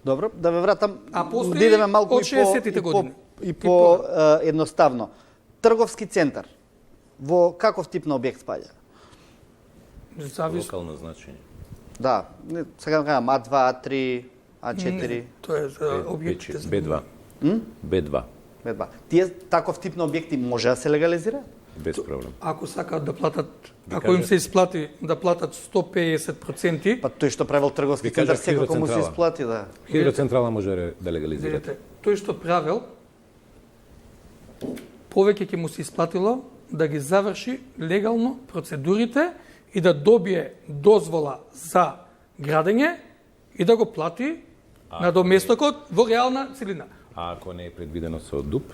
Добро, да ве вратам, да идеме малку од 60-тите години. И по едноставно. Трговски центар, во каков тип на објект спаѓа? Локално значење. Да, сега кажам А2, А3, А4. Тоа е за објектите за B2. B2. B2. Тие таков тип на објекти може да се легализира? Без проблем. Ако сакаат да платат, ако им се исплати да платат 150%, Па тој што правил трговски центар секако му се исплати, да. Хидроцентрала може да легализира. видите, тој што правил, повеќе ќе му се исплатило да ги заврши легално процедурите и да добие дозвола за градење и да го плати на доместокот во реална целина. А ако не е предвидено со ДУП?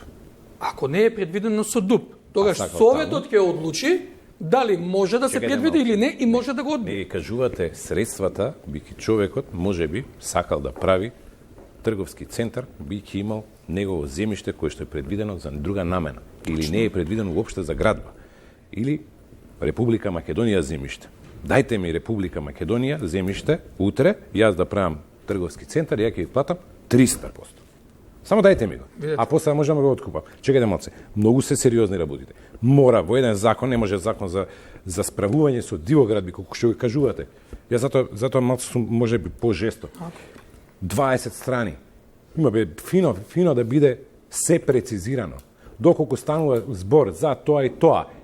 Ако не е предвидено со ДУП, тогаш Советот ќе одлучи дали може да се предвиди или не и може да го одбие. Не кажувате средствата, бијќи човекот можеби сакал да прави трговски центар, бијќи имал негово земјиште кое што е предвидено за друга намена или не е предвидено уопште за градба. Или Република Македонија земјиште. Дајте ми Република Македонија земјиште, утре јас да правам трговски центар, ја ќе ги платам 300%. Само дајте ми го. А после можам да го откупам. Чекајте малце. Многу се сериозни работите. Мора во еден закон, не може закон за справување со дивоградби, колку што го кажувате. Јас затоа малце сум можеби пожесто. 20 страни. Има фино да биде се прецизирано. Доколку станува збор за тоа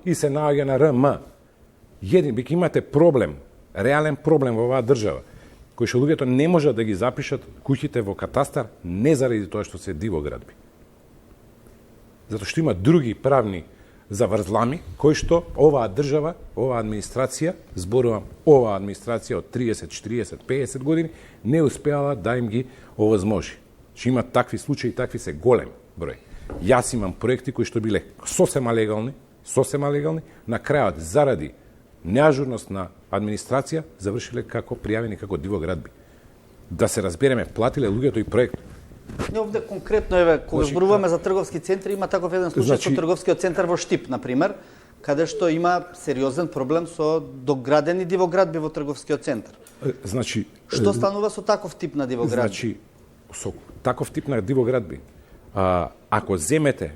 и се наоѓа на РМ, биќе имате проблем, реален проблем во оваа држава, кој што луѓето не можат да ги запишат куќите во катастар не заради тоа што се дивоградби. Затоа што има други правни заврзлами кои што оваа држава, оваа администрација, зборувам оваа администрација од 30, 40, 50 години, не успеала да им ги овозможи. Че има такви случаи, такви се голем број. Јас имам проекти кои што биле сосема легални, на крајот заради неажурност на администрација завршиле како пријавени како дивоградби. Да се разбереме, платиле луѓето и проект. Не овде конкретно кога зборуваме за трговски центри, има таков еден случај со трговскиот центар во Штип, на пример, каде што има сериозен проблем со доградени дивоградби во трговскиот центар. Значи, што станува со таков тип на дивоградби? Значи, со таков тип на дивоградби, ако земете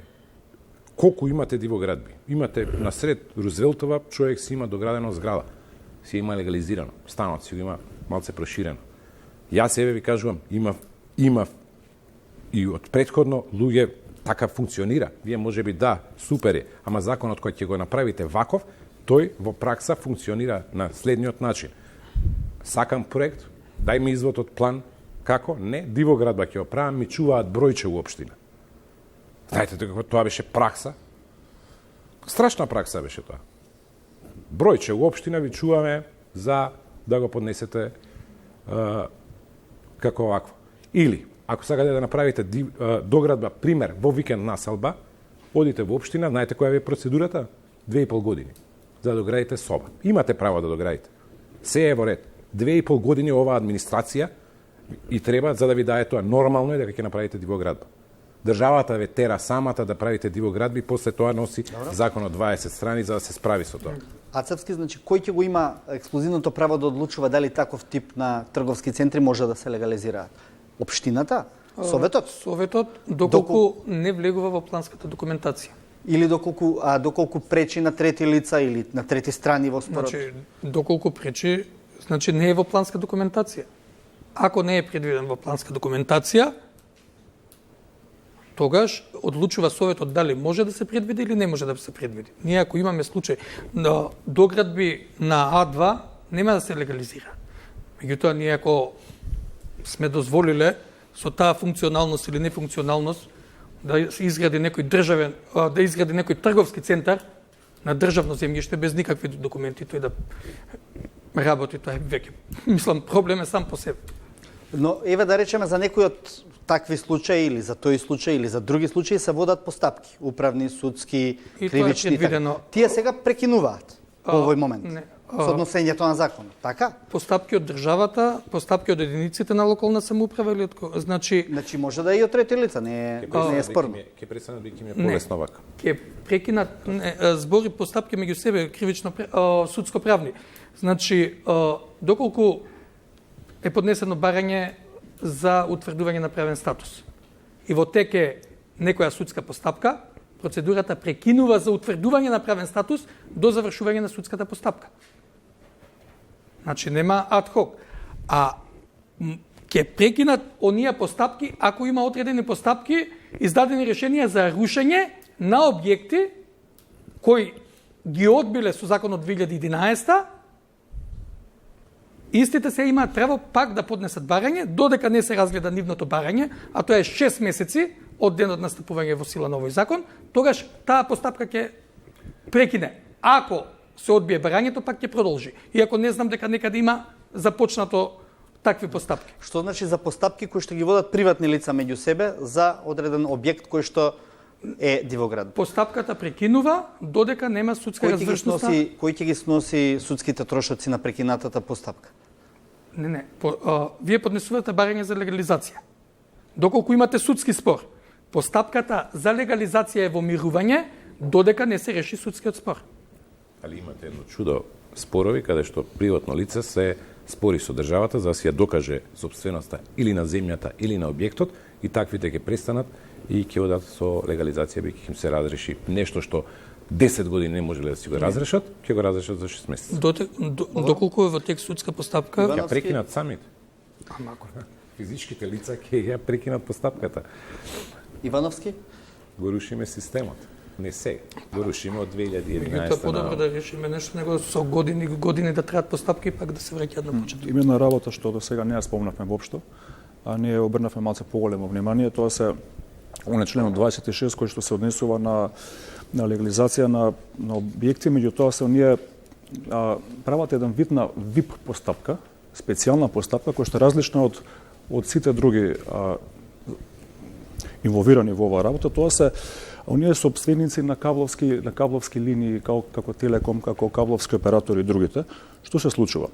колку имате дивоградби. Имате насред Рузвелтова, човек си има доградено зграда. Си има легализирано. Станот си го има малце проширено. Јас ви кажувам, има и од претходно луѓе така функционира. Вие може би да, супер е, ама законот кој ќе го направите ваков, тој во пракса функционира на следниот начин. Сакам проект, дај ми извод од план, како? Не, дивоградба ќе го правам, ми чуваат бројче у општина. Знаете како тоа беше пракса? Страшна пракса беше тоа. Бројче у општина ви чуваме за да го поднесете како вакво. Или, ако сакате да направите доградба, пример, во викенд населба, одите во општина, знаете која ви е процедурата? 2,5 години за да доградите соба. Имате право да доградите. Се е во ред. 2,5 години оваа администрација и треба за да ви дае тоа. Нормално е дека ќе направите дивоградба. Државата ве тера самата да правите дивоградби, после тоа носи закон од 20 страни за да се справи со тоа. А Цевски, значи, кој ќе го има ексклузивното право да одлучува дали таков тип на трговски центри може да се легализираат? Општината? Советот? Советот, доколку не влегува во планската документација. Или доколку пречи на трети лица или на трети страни во спорот? Значи, доколку пречи, значи не е во планска документација. Ако не е предвиден во планска документација, тогаш одлучува Советот дали може да се предвиди или не може да се предвиди. Ние ако имаме случај на доградби на А2, нема да се легализира. Меѓутоа, ние ако сме дозволиле со таа функционалност или нефункционалност да се изгради некој државен, да изгради некој трговски центар на државно земјиште без никакви документи, тој да работи, тоа е веќе. Мислам, проблем е сам по себе. Но еве да речеме за некои од такви случаи или за тој случај или за други случаи се водат постапки, управни, судски, И кривични. тоа е предвидено. Тие сега прекинуваат во овој момент. Не. Со однесењето на законот, така? Постапки од државата, постапки од единиците на локална самоуправа или од значи Значи може да е и од трети лица, не е спорно. Ќе престане да ќе ми е Не. полесно вака. ќе прекинат збори постапки меѓу себе кривично судско правни. Значи доколку е поднесено барање за утврдување на правен статус и во тек е некоја судска постапка, процедурата прекинува за утврдување на правен статус до завршување на судската постапка. Значи нема адхок. А ќе прекинат оние постапки ако има одредени постапки, издадени решенија за рушење на објекти кои ги одбиле со законот 2011, истите се имаат право пак да поднесат барање, додека не се разгледа нивното барање, а тоа е 6 месеци од денот настапување во сила на овој закон, тогаш таа постапка ќе прекине. Ако се одбие барањето, пак ќе продолжи. Иако не знам дека некаде има започнато такви постапки. Што значи за постапки кои што ги водат приватни лица меѓу себе за одреден објект кој што е дивоград? Постапката прекинува додека нема судска развршност. Кој ќе ги сноси судските трошоци на прекинатата постапка? Не. Вие поднесувате барање за легализација. Доколку имате судски спор, постапката за легализација е во мирување додека не се реши судскиот спор. Али имате едно чудо спорови каде што приватно лице се спори со државата за да си ја докаже сопственоста или на земјата или на објектот и таквите ќе престанат и ќе одат со легализација бидејќи им се разреши нешто што 10 години не можеле да си го разрешат, ќе го разрешат за 6 месеци. Доколку е во тек судска постапка, Ќе прекинат самите. Амако. Физичките лица ќе ја прекинат постапката. Ивановски? Го рушиме системот. Не сега. Го рушиме од 2011. Тоа подобро да решиме нешто него со години да траат постапки и пак да се враќаат на почеток. Има една работа што до сега не ја спомнавме воопшто, а ние обрнавме малце поголемо внимание, тоа се оне членот 26 кој што се однесува на легализација на објекти, меѓутоа се оние прават еден вид на ВИП постапка, специјална постапка која што е различна од сите други инволвирани во оваа работа. Тоа се оние сопственици на кабловски линии како Телеком, како кабловски оператори и другите. Што се случува?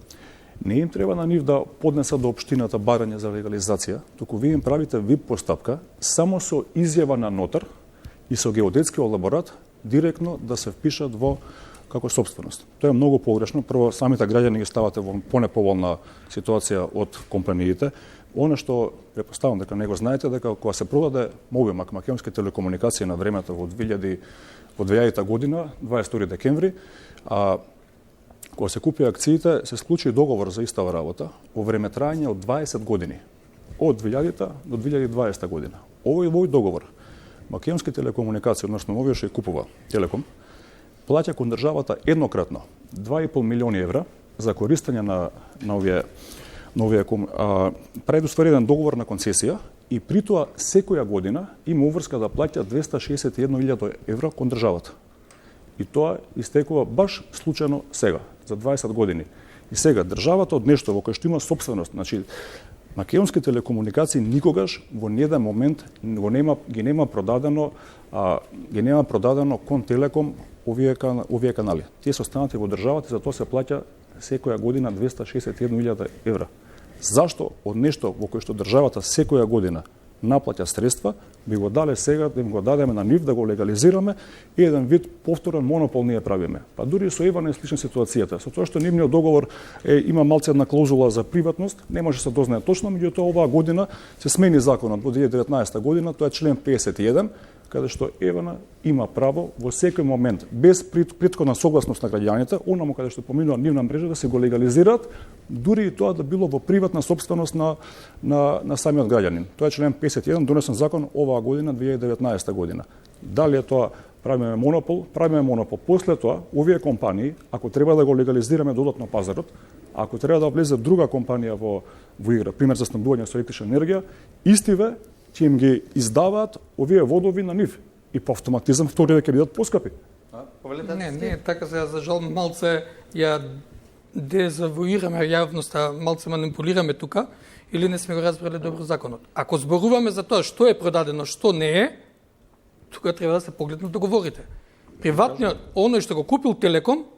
Не им треба на нив да поднесат до општината барање за легализација, туку вие им правите ВИП постапка само со изјава на нотар и со геодетски елаборат директно да се впишат во како собственост. Тоа е многу погрешно. Прво, самите граѓани ги ставате во понеповолна ситуација од компаниите. Оно што претпоставам дека не го знаете, дека кога се продаде Мобимак, Македонски телекомуникации на времето во 2000 година, 22 декември, кога се купи акциите, се склучи договор за истава работа во време трајање од 20 години, од 2000 до 2020 година. Овој договор, Македонски телекомуникации, односно овој што ја купува Телеком, плаќа кон државата еднократно 2,5 милиони евра за користење на овие предоставен договор на концесија и при тоа секоја година има уврска да плаќа 261.000 евра кон државата. И тоа истекува баш случајно сега, за 20 години. И сега државата од нешто во кое што има собственост, значи Македонски телекомуникации никогаш во ниеден момент ги нема продадено кон Телеком овие канали. Тие се останати во државата и за тоа се плаќа секоја година 261.000 евра. Зашто од нешто во кое што државата секоја година наплаќа средства, би го дале сега да им го дадеме на нив, да го легализираме и еден вид повторен монопол ние правиме. Па дури со Ивана е слична ситуацијата. Со тоа што нивниот договор има малце една клаузула за приватност, не може да се дознае точно, меѓутоа оваа година се смени законот во 2019 година, тоа е член 51, каде што Евана има право во секој момент, без претходна согласност на граѓаните, онаму каде што поминува нивна мрежа, да се го легализираат, дури и тоа да било во приватна собственост на самиот граѓанин. Тоа е член 51, донесен закон оваа година, 2019 година. Дали е тоа правиме монопол? После тоа, овие компании, ако треба да го легализираме додатно пазарот, ако треба да влезе друга компанија во игра, пример за снабдување со електрична енергија, истиве ќе им ги издаваат овие водови на нив и по автоматизам втори ќе бидат поскапи. Не, така сега за жал малце ја дезавуираме јавноста, малце манипулираме тука или не сме го разбрали добро законот. Ако зборуваме за тоа што е продадено, што не е, тука треба да се погледнат договорите. Приватниот, оној што го купил Телеком,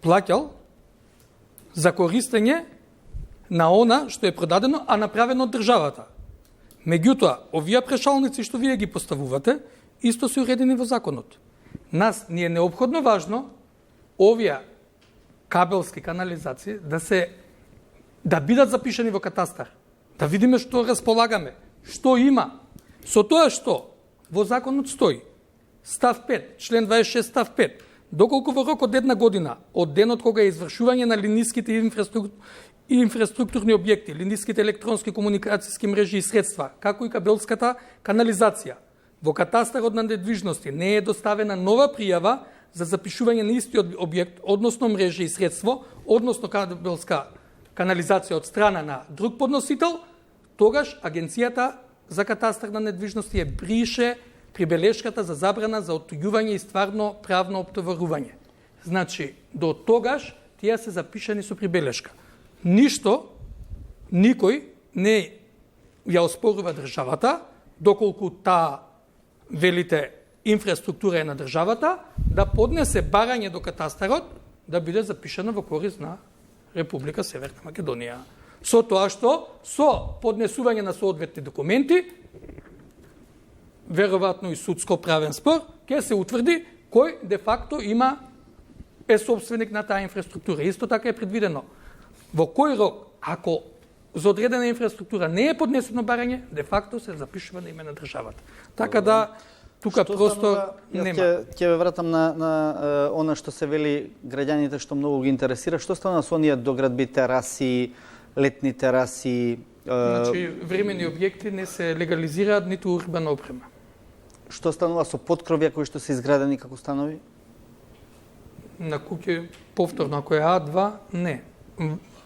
плаќал за користење на она што е продадено, а направено од државата. Меѓутоа, овие прешалници што вие ги поставувате, исто се уредени во законот. Нас ни е неопходно важно овие кабелски канализации да бидат запишани во катастар, да видиме што располагаме, што има. Со тоа што во законот стои, став 5, член 26, став 5, доколку во рок од една година, од денот кога е извршување на линиските инфраструктурни објекти, линиските електронски комуникацијски мрежи и средства, како и кабелската канализација, во катастарот на недвижности не е доставена нова пријава за запишување на истиот објект, односно мрежа и средство, односно кабелска канализација од страна на друг подносител, тогаш Агенцијата за катастар на недвижности ја брише прибелешката за забрана за оттуѓување и стварно правно оптоварување. Значи, до тогаш тие се запишани со прибелешка. Ништо, никој не ја оспорува државата, доколку таа, велите, инфраструктура е на државата, да поднесе барање до катастарот, да биде запишана во корист на Република Северна Македонија. Со тоа што, со поднесување на соодветни документи, веројатно и судско правен спор, ќе се утврди кој де факто е собственик на таа инфраструктура. Исто така е предвидено во кој рок, ако за одредена инфраструктура не е поднесено барање, де факто се запишува на име на државата. Така да, тука просто нема. Ќе ве вратам на она што се вели граѓаните што многу ги интересира. Што стана со оние доградби, тераси, летни тераси? Значи, времени објекти не се легализираат ниту урбана опрема. Што станува со поткровја кои што се изградени како станови? На куќе повторно, ако е А2, не.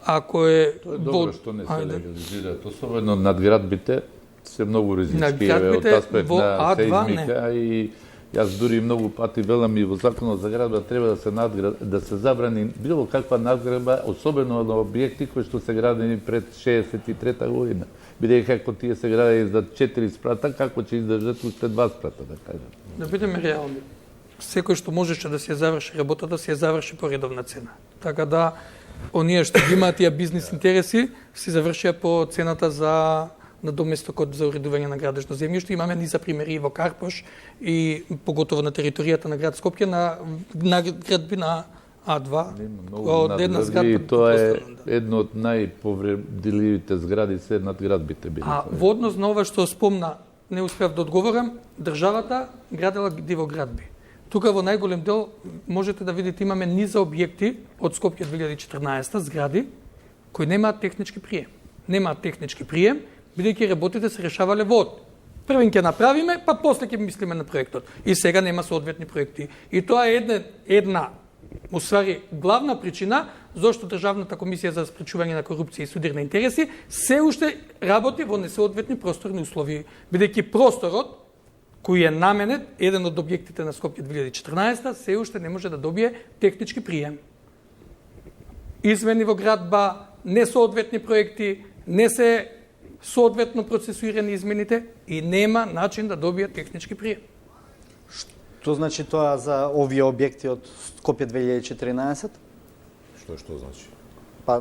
Ако е... Тоа е добро што не се легализираат, особено надградбите се многу ризички од аспект на сеизмика и јас дури многу пати велам и во законот за градба треба да се забрани било каква надградба, особено на објекти кои што се градени пред 63-та година. Бидејќи како тие се градени за 4 спрата, како ќе издржат уште 2 спрата, да кажем. Да бидеме реални. Секој што можеше да се заврши работата, се заврши по редовна цена. Така да, оние што ги имаат тие бизнис интереси, се завршија по цената за надоместокот за уредување на градежно земјиште. Имаме низа примери и во Карпош и поготово на територијата на град Скопје на наградби на А2, Многу од една надградби и зградба. тоа е поставена, да. едно од најповредливите згради се надградбите били. А во однос на ова што спомна, не успеав да одговорам, државата градела дивоградби. Тука во најголем дел можете да видите имаме низа објекти од Скопје 2014 згради кои немаат технички прием. Немаат технички прием, бидејќи работите се решавале во од. Првен ќе направиме, па после ќе мислиме на проектот. И сега нема соодветни проекти. И тоа е една уствари главна причина зашто Државната комисија за спречување на корупција и судир на интереси се уште работи во несоодветни просторни услови, бидејќи просторот кој е наменет, еден од објектите на Скопје 2014, се уште не може да добие технички прием. Измени во градба, несоодветни проекти, не се соодветно процесуирани измените и нема начин да добие технички прием. Што значи тоа за овие објекти од Скопје 2014? Што значи? Па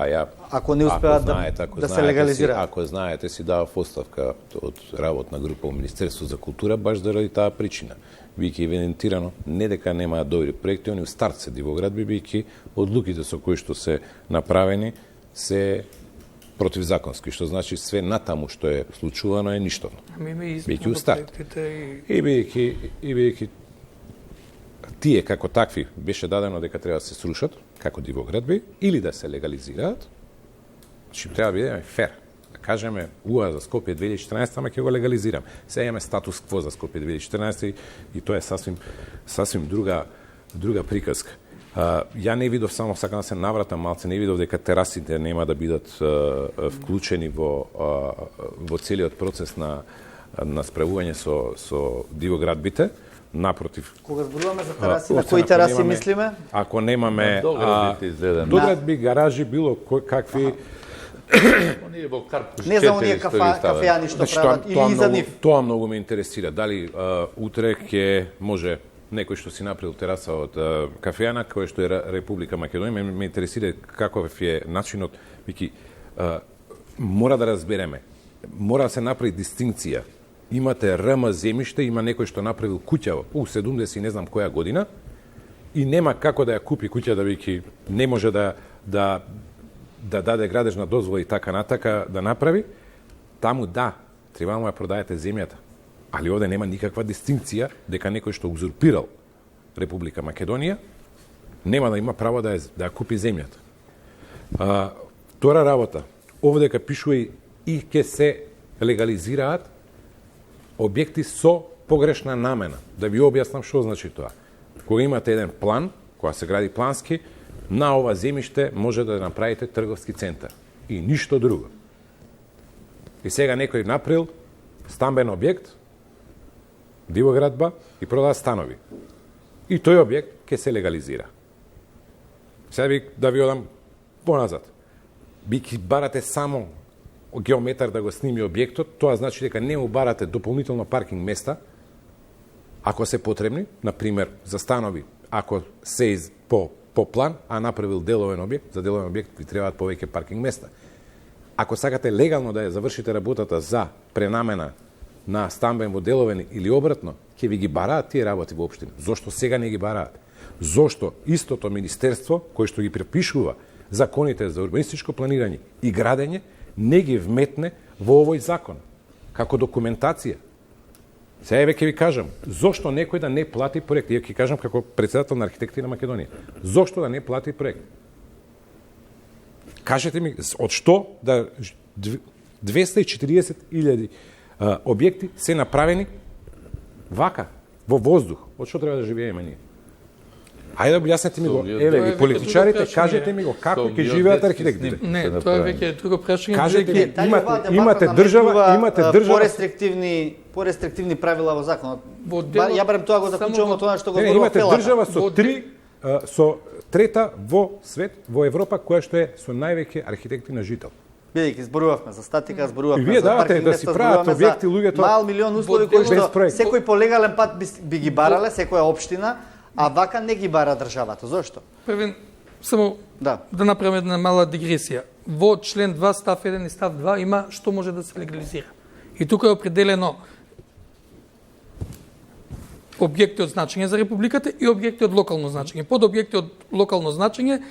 ја, ако не успеат да се легализираат. Ако знаете, си дава оставка од работна група во Министерство за култура баш заради таа причина. Бијќи евидентирано не дека немаат добри проекти, они у старт се дивоградби, бијќи одлуките со кои што се направени се противзаконски, што значи све натаму што е случувано е ништовно. Ами има и Бијќи у измена старт. проектите И бијќи тие како такви беше дадено дека треба да се срушат како дивоградби или да се легализираат, значи треба да бидеме фер. Да кажеме, за Скопје 2014, ама ќе го легализирам. Сега имаме статус кво за Скопје 2014 и тоа е сасвим друга приказка. Ја не видов, само сакам да се навратам малце, не видов дека терасите нема да бидат вклучени во целиот процес на справување со дивоградбите. Напротив. Кога зборуваме за тераси, на кои тераси мислиме? Ако немаме Доградбите изгледа. доградби, гаражи, било какви. Оние во Карпуш Не за 4 оние што ги стават. кафеани што прават или и за нив. Тоа многу ме интересира. Дали утре ќе може некој што си направил тераса од кафеана, кој што е Република Македонија, ме интересира каков е начинот, вики мора да разбереме. Мора да се направи дистинкција. Имате РМ земјиште, има некој што направил куќа у 70 не знам која година и нема како да ја купи куќа да вики не може да даде градежна дозвола и така натака да направи, таму да, треба да ја продаете земјата. Али овде нема никаква дистинкција дека некој што узурпирал Република Македонија нема да има право да ја купи земјата. Втора работа, овде дека пишува и ќе се легализираат објекти со погрешна намена. Да ви објаснам што значи тоа. Кога имате еден план, кога се гради плански, на ова земјиште може да направите трговски центар и ништо друго. И сега некој направил стамбен објект, дивоградба и продава станови. И тој објект ќе се легализира. Сега да ви одам поназад. Бијќи барате само геометар да го сними објектот, тоа значи дека не му барате дополнително паркинг места, ако се потребни, например за станови, ако се по план, а направил деловен објект, за деловен објект ви требаат повеќе паркинг места. Ако сакате легално да ја завршите работата за пренамена на стамбен во деловен или обратно, ќе ви ги бараат тие работи во општина. Зошто сега не ги бараат? Зошто истото министерство, кој што ги препишува законите за урбанистичко планирање и градење, не ги вметне во овој закон, како документација. Сега веќе ви кажам, зошто некој да не плати проект? Ја ќе кажам како председател на архитекти на Македонија. Зошто да не плати проект? Кажете ми, од што да 240.000 објекти се направени вака, во воздух. Од што треба да живееме ние? Ајде објаснете ми го. Еве, ви политичарите, кажете ми го како ќе живеат архитектите. Не, тоа е веќе друго прашање. Кажете ми, имате држава, порестриктивни правила во законот. Ја барем тоа го заклучувам тоа што го зборува имате држава Фелата. со трета во свет, во Европа, која што е со највеќе архитекти на жител. Бидејќи зборувавме за статика, зборувавме вие за давате паркинг да места, си прават зборувавме објекти, за луѓето мал милион услови кои што секој по легален пат би ги барале, секоја општина, а вака не ги бара државата. Зошто? Првен, само да направиме една мала дигресија. Во член 2, став 1 и став 2 има што може да се легализира. И тука е определено објекти од значење за Републиката и објекти од локално значење. Под објекти од локално значење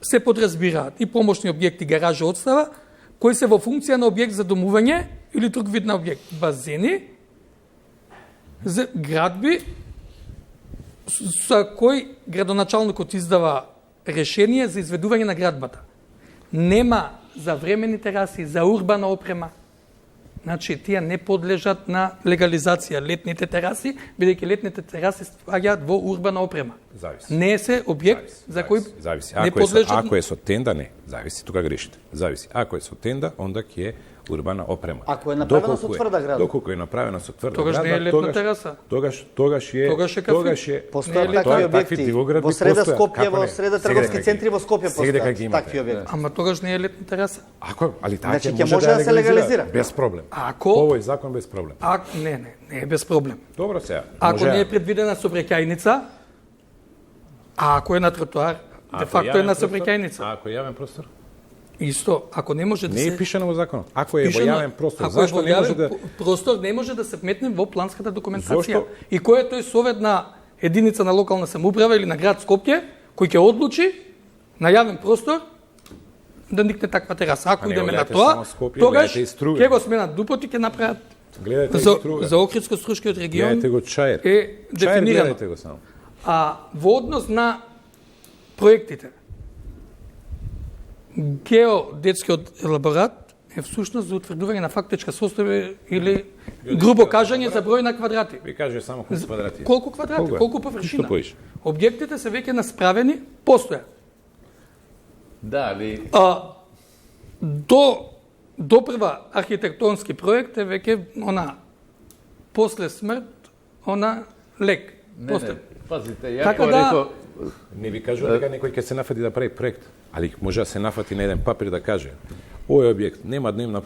се подразбираат и помошни објекти, гаражи, одстава, кои се во функција на објект за домување или друг вид на објект. Базени, за градби, со кој градоначалникот издава решение за изведување на градбата. Нема за времени тераси, за урбана опрема. Значи, тие не подлежат на легализација. Летните тераси, бидејќи летните тераси спаѓаат во урбана опрема. Зависи. Не се објект за кој Зависи. не подлежат... Ако е со тенда, не. Зависи, тука грешите. Зависи. Ако е со тенда, онда ќе е урбана опрема. Ако е направено со тврда градба. Доколку е направено со тврда Тогаш градба, не е летна тераса. Тогаш е кафе. Постојат Не е такви такви објекти дивоградби во среда постојат. Скопје, Како во не? среда Сега трговски дека центри во Скопје сега дека ги постојат имате. такви објекти. Ама тогаш не е летна тераса. Али таа Значи, ќе ќе може да се легализира. без проблем. Ако... Овој закон без проблем. Не е без проблем. Добро сега. Ако може- не е предвидена сообраќајница, а ако е на тротоар, де Ако факто е јавен на простор, сообраќајница. Ако е јавен простор? Исто, ако не може да Не се... е пишано во законот. Ако е во Пишано, јавен простор, ако е зашто во не може јавен да простор не може да се вметне во планската документација. Зошто? И кој е тој совет на единица на локална самоуправа или на град Скопје кој ќе одлучи на јавен простор да никне таква тераса. Ако не идеме на гледате тоа, само Скопје, тогаш гледате и Струга. ќе го сменат дупот и ќе направат гледате за Струга. за Охридско-Струшкиот регион Гледате го Чаир. е Чаир дефинирано. гледате го само. А во однос на проектите, геодетскиот елаборат е всушност за утврдување на фактичка состојба или грубо кажање за број на квадрати. Ви каже само колку квадрати. Колку квадрати, Колку е? колку површина. Ништо повише. Објектите се веќе насправени, постоја. Да, али До прва архитектонски проект е веќе она после смрт, она лек. не, пазите, ја Така кога да- реков, Не ви кажува дека некој ќе се нафати да прави проект, али може да се нафати на еден папир да каже овој објект нема дневна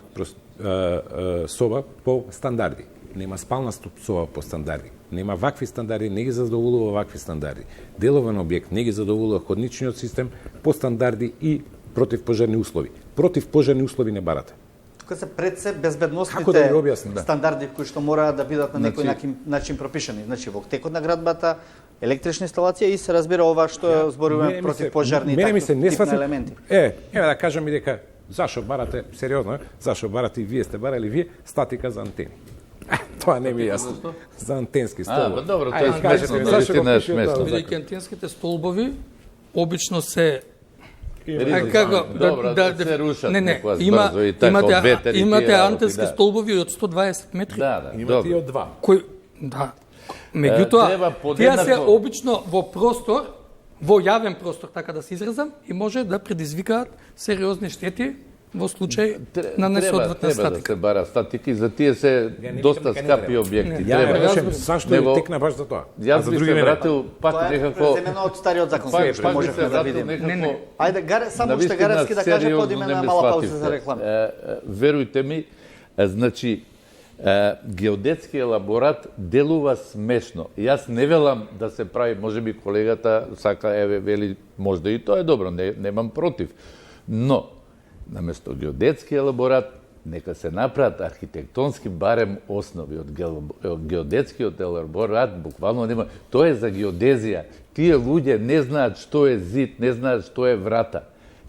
соба по стандарди, нема спална соба по стандарди, нема вакви стандарди, не ги задоволува вакви стандарди. Деловен објект не ги задоволува ходничниот систем по стандарди и противпожарни услови. Противпожарни услови не барате. Тука се пред се Како да безбедносните ви објаснам? стандарди кои што мораат да бидат на некој начин пропишани. Значи во текот на градбата, електрична инсталација и се разбира ова што зборуваме против пожарни и мене ми таков се не тип на сваќа. елементи. Еве да кажам и дека зашо барате сериозно, зашо барате и вие сте барали вие статика за антени. Тоа не ми е јасно. За антенски столбови. добро, тоа е Ајде, кажете смешно, ми, зашо го навистина е пише тоа смешно. во Бидејќи закон? антенските столбови обично се Ризик, како добро, да се рушат не, некојаш брзо и така, имате од ветер и имате тие работи, антенски да. столбови од 120 метри. Да, Имате и добро. од два. Кој да. треба Меѓутоа, тие се подеднакво. обично во простор, во јавен простор, така да се изразам, и може да предизвикаат сериозни штети во случај на несоодветна Треба да статика. се бара статики, за тие се не доста викам дека не скапи треба. објекти. Ја Треба. речем зашто Него- ви текна баш за тоа. А Јас за би други се не. вратил пак Тоа е некако преземено од стариот закон, пак што би можевме се да вратил видиме. некако. Ајде, само уште Навистина, гаревски да кажа, сериозно па одиме не на ме мала пауза свативте. за реклама. Верујте ми, значи, геодетски елаборат делува смешно. Јас не велам да се прави, можеби колегата сака, еве, вели, можда и тоа е добро, немам против. Но, наместо геодетски елаборат, нека се направат архитектонски барем основи од геодетскиот елаборат, буквално нема. Тоа е за геодезија. Тие луѓе не знаат што е зид, не знаат што е врата.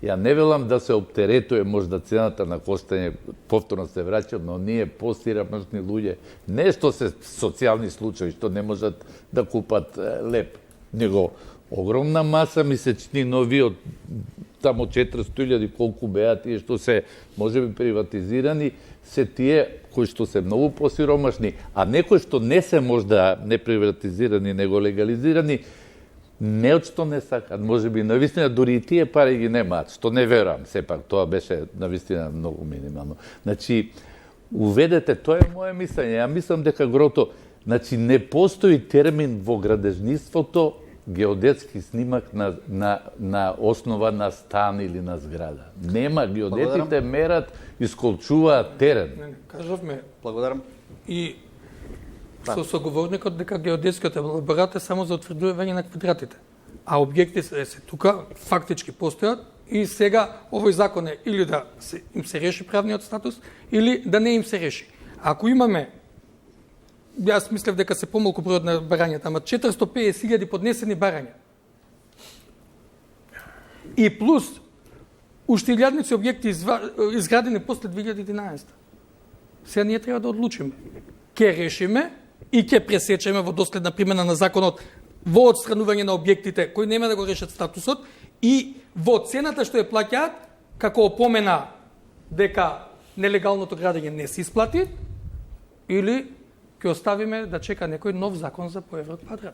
Ја не велам да се оптеретуе можда цената на коштање, повторно се враќам, но ние посиромашни луѓе, не што се социјални случаи, што не можат да купат леп, него огромна маса ми се чини нови од тамо 400.000 колку беа тие што се можеби приватизирани, се тие кои што се многу посиромашни, а некои што не се можда не приватизирани, него легализирани, не од што не сакат, можеби навистина дури и тие пари ги немаат, што не верувам, сепак тоа беше навистина многу минимално. Значи, уведете, тоа е моje мислење, ја мислам дека грото, значи не постои термин во градежниството геодетски снимак на основа на стан или на зграда. Нема, геодетите мерат, исколчуваат терен. Кажавме Благодарам. и со соговорникот дека геодетскиот елаборат е само за утврдување на квадратите. А објекти се тука фактички постојат и сега овој закон е или да им се реши правниот статус или да не им се реши. Ако имаме Јас мислев дека се помалку бројот на барањата, ама 450.000 поднесени барања. И плюс уште илјадници објекти изградени после 2011. Сега ние треба да одлучиме. Ке решиме и ке пресечеме во доследна примена на законот во отстранување на објектите кои нема да го решат статусот и во цената што ја плаќаат, како опомена дека нелегалното градење не се исплати, или ќе оставиме да чека некој нов закон за по Европа.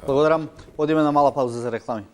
Благодарам. Одиме на мала пауза за реклами.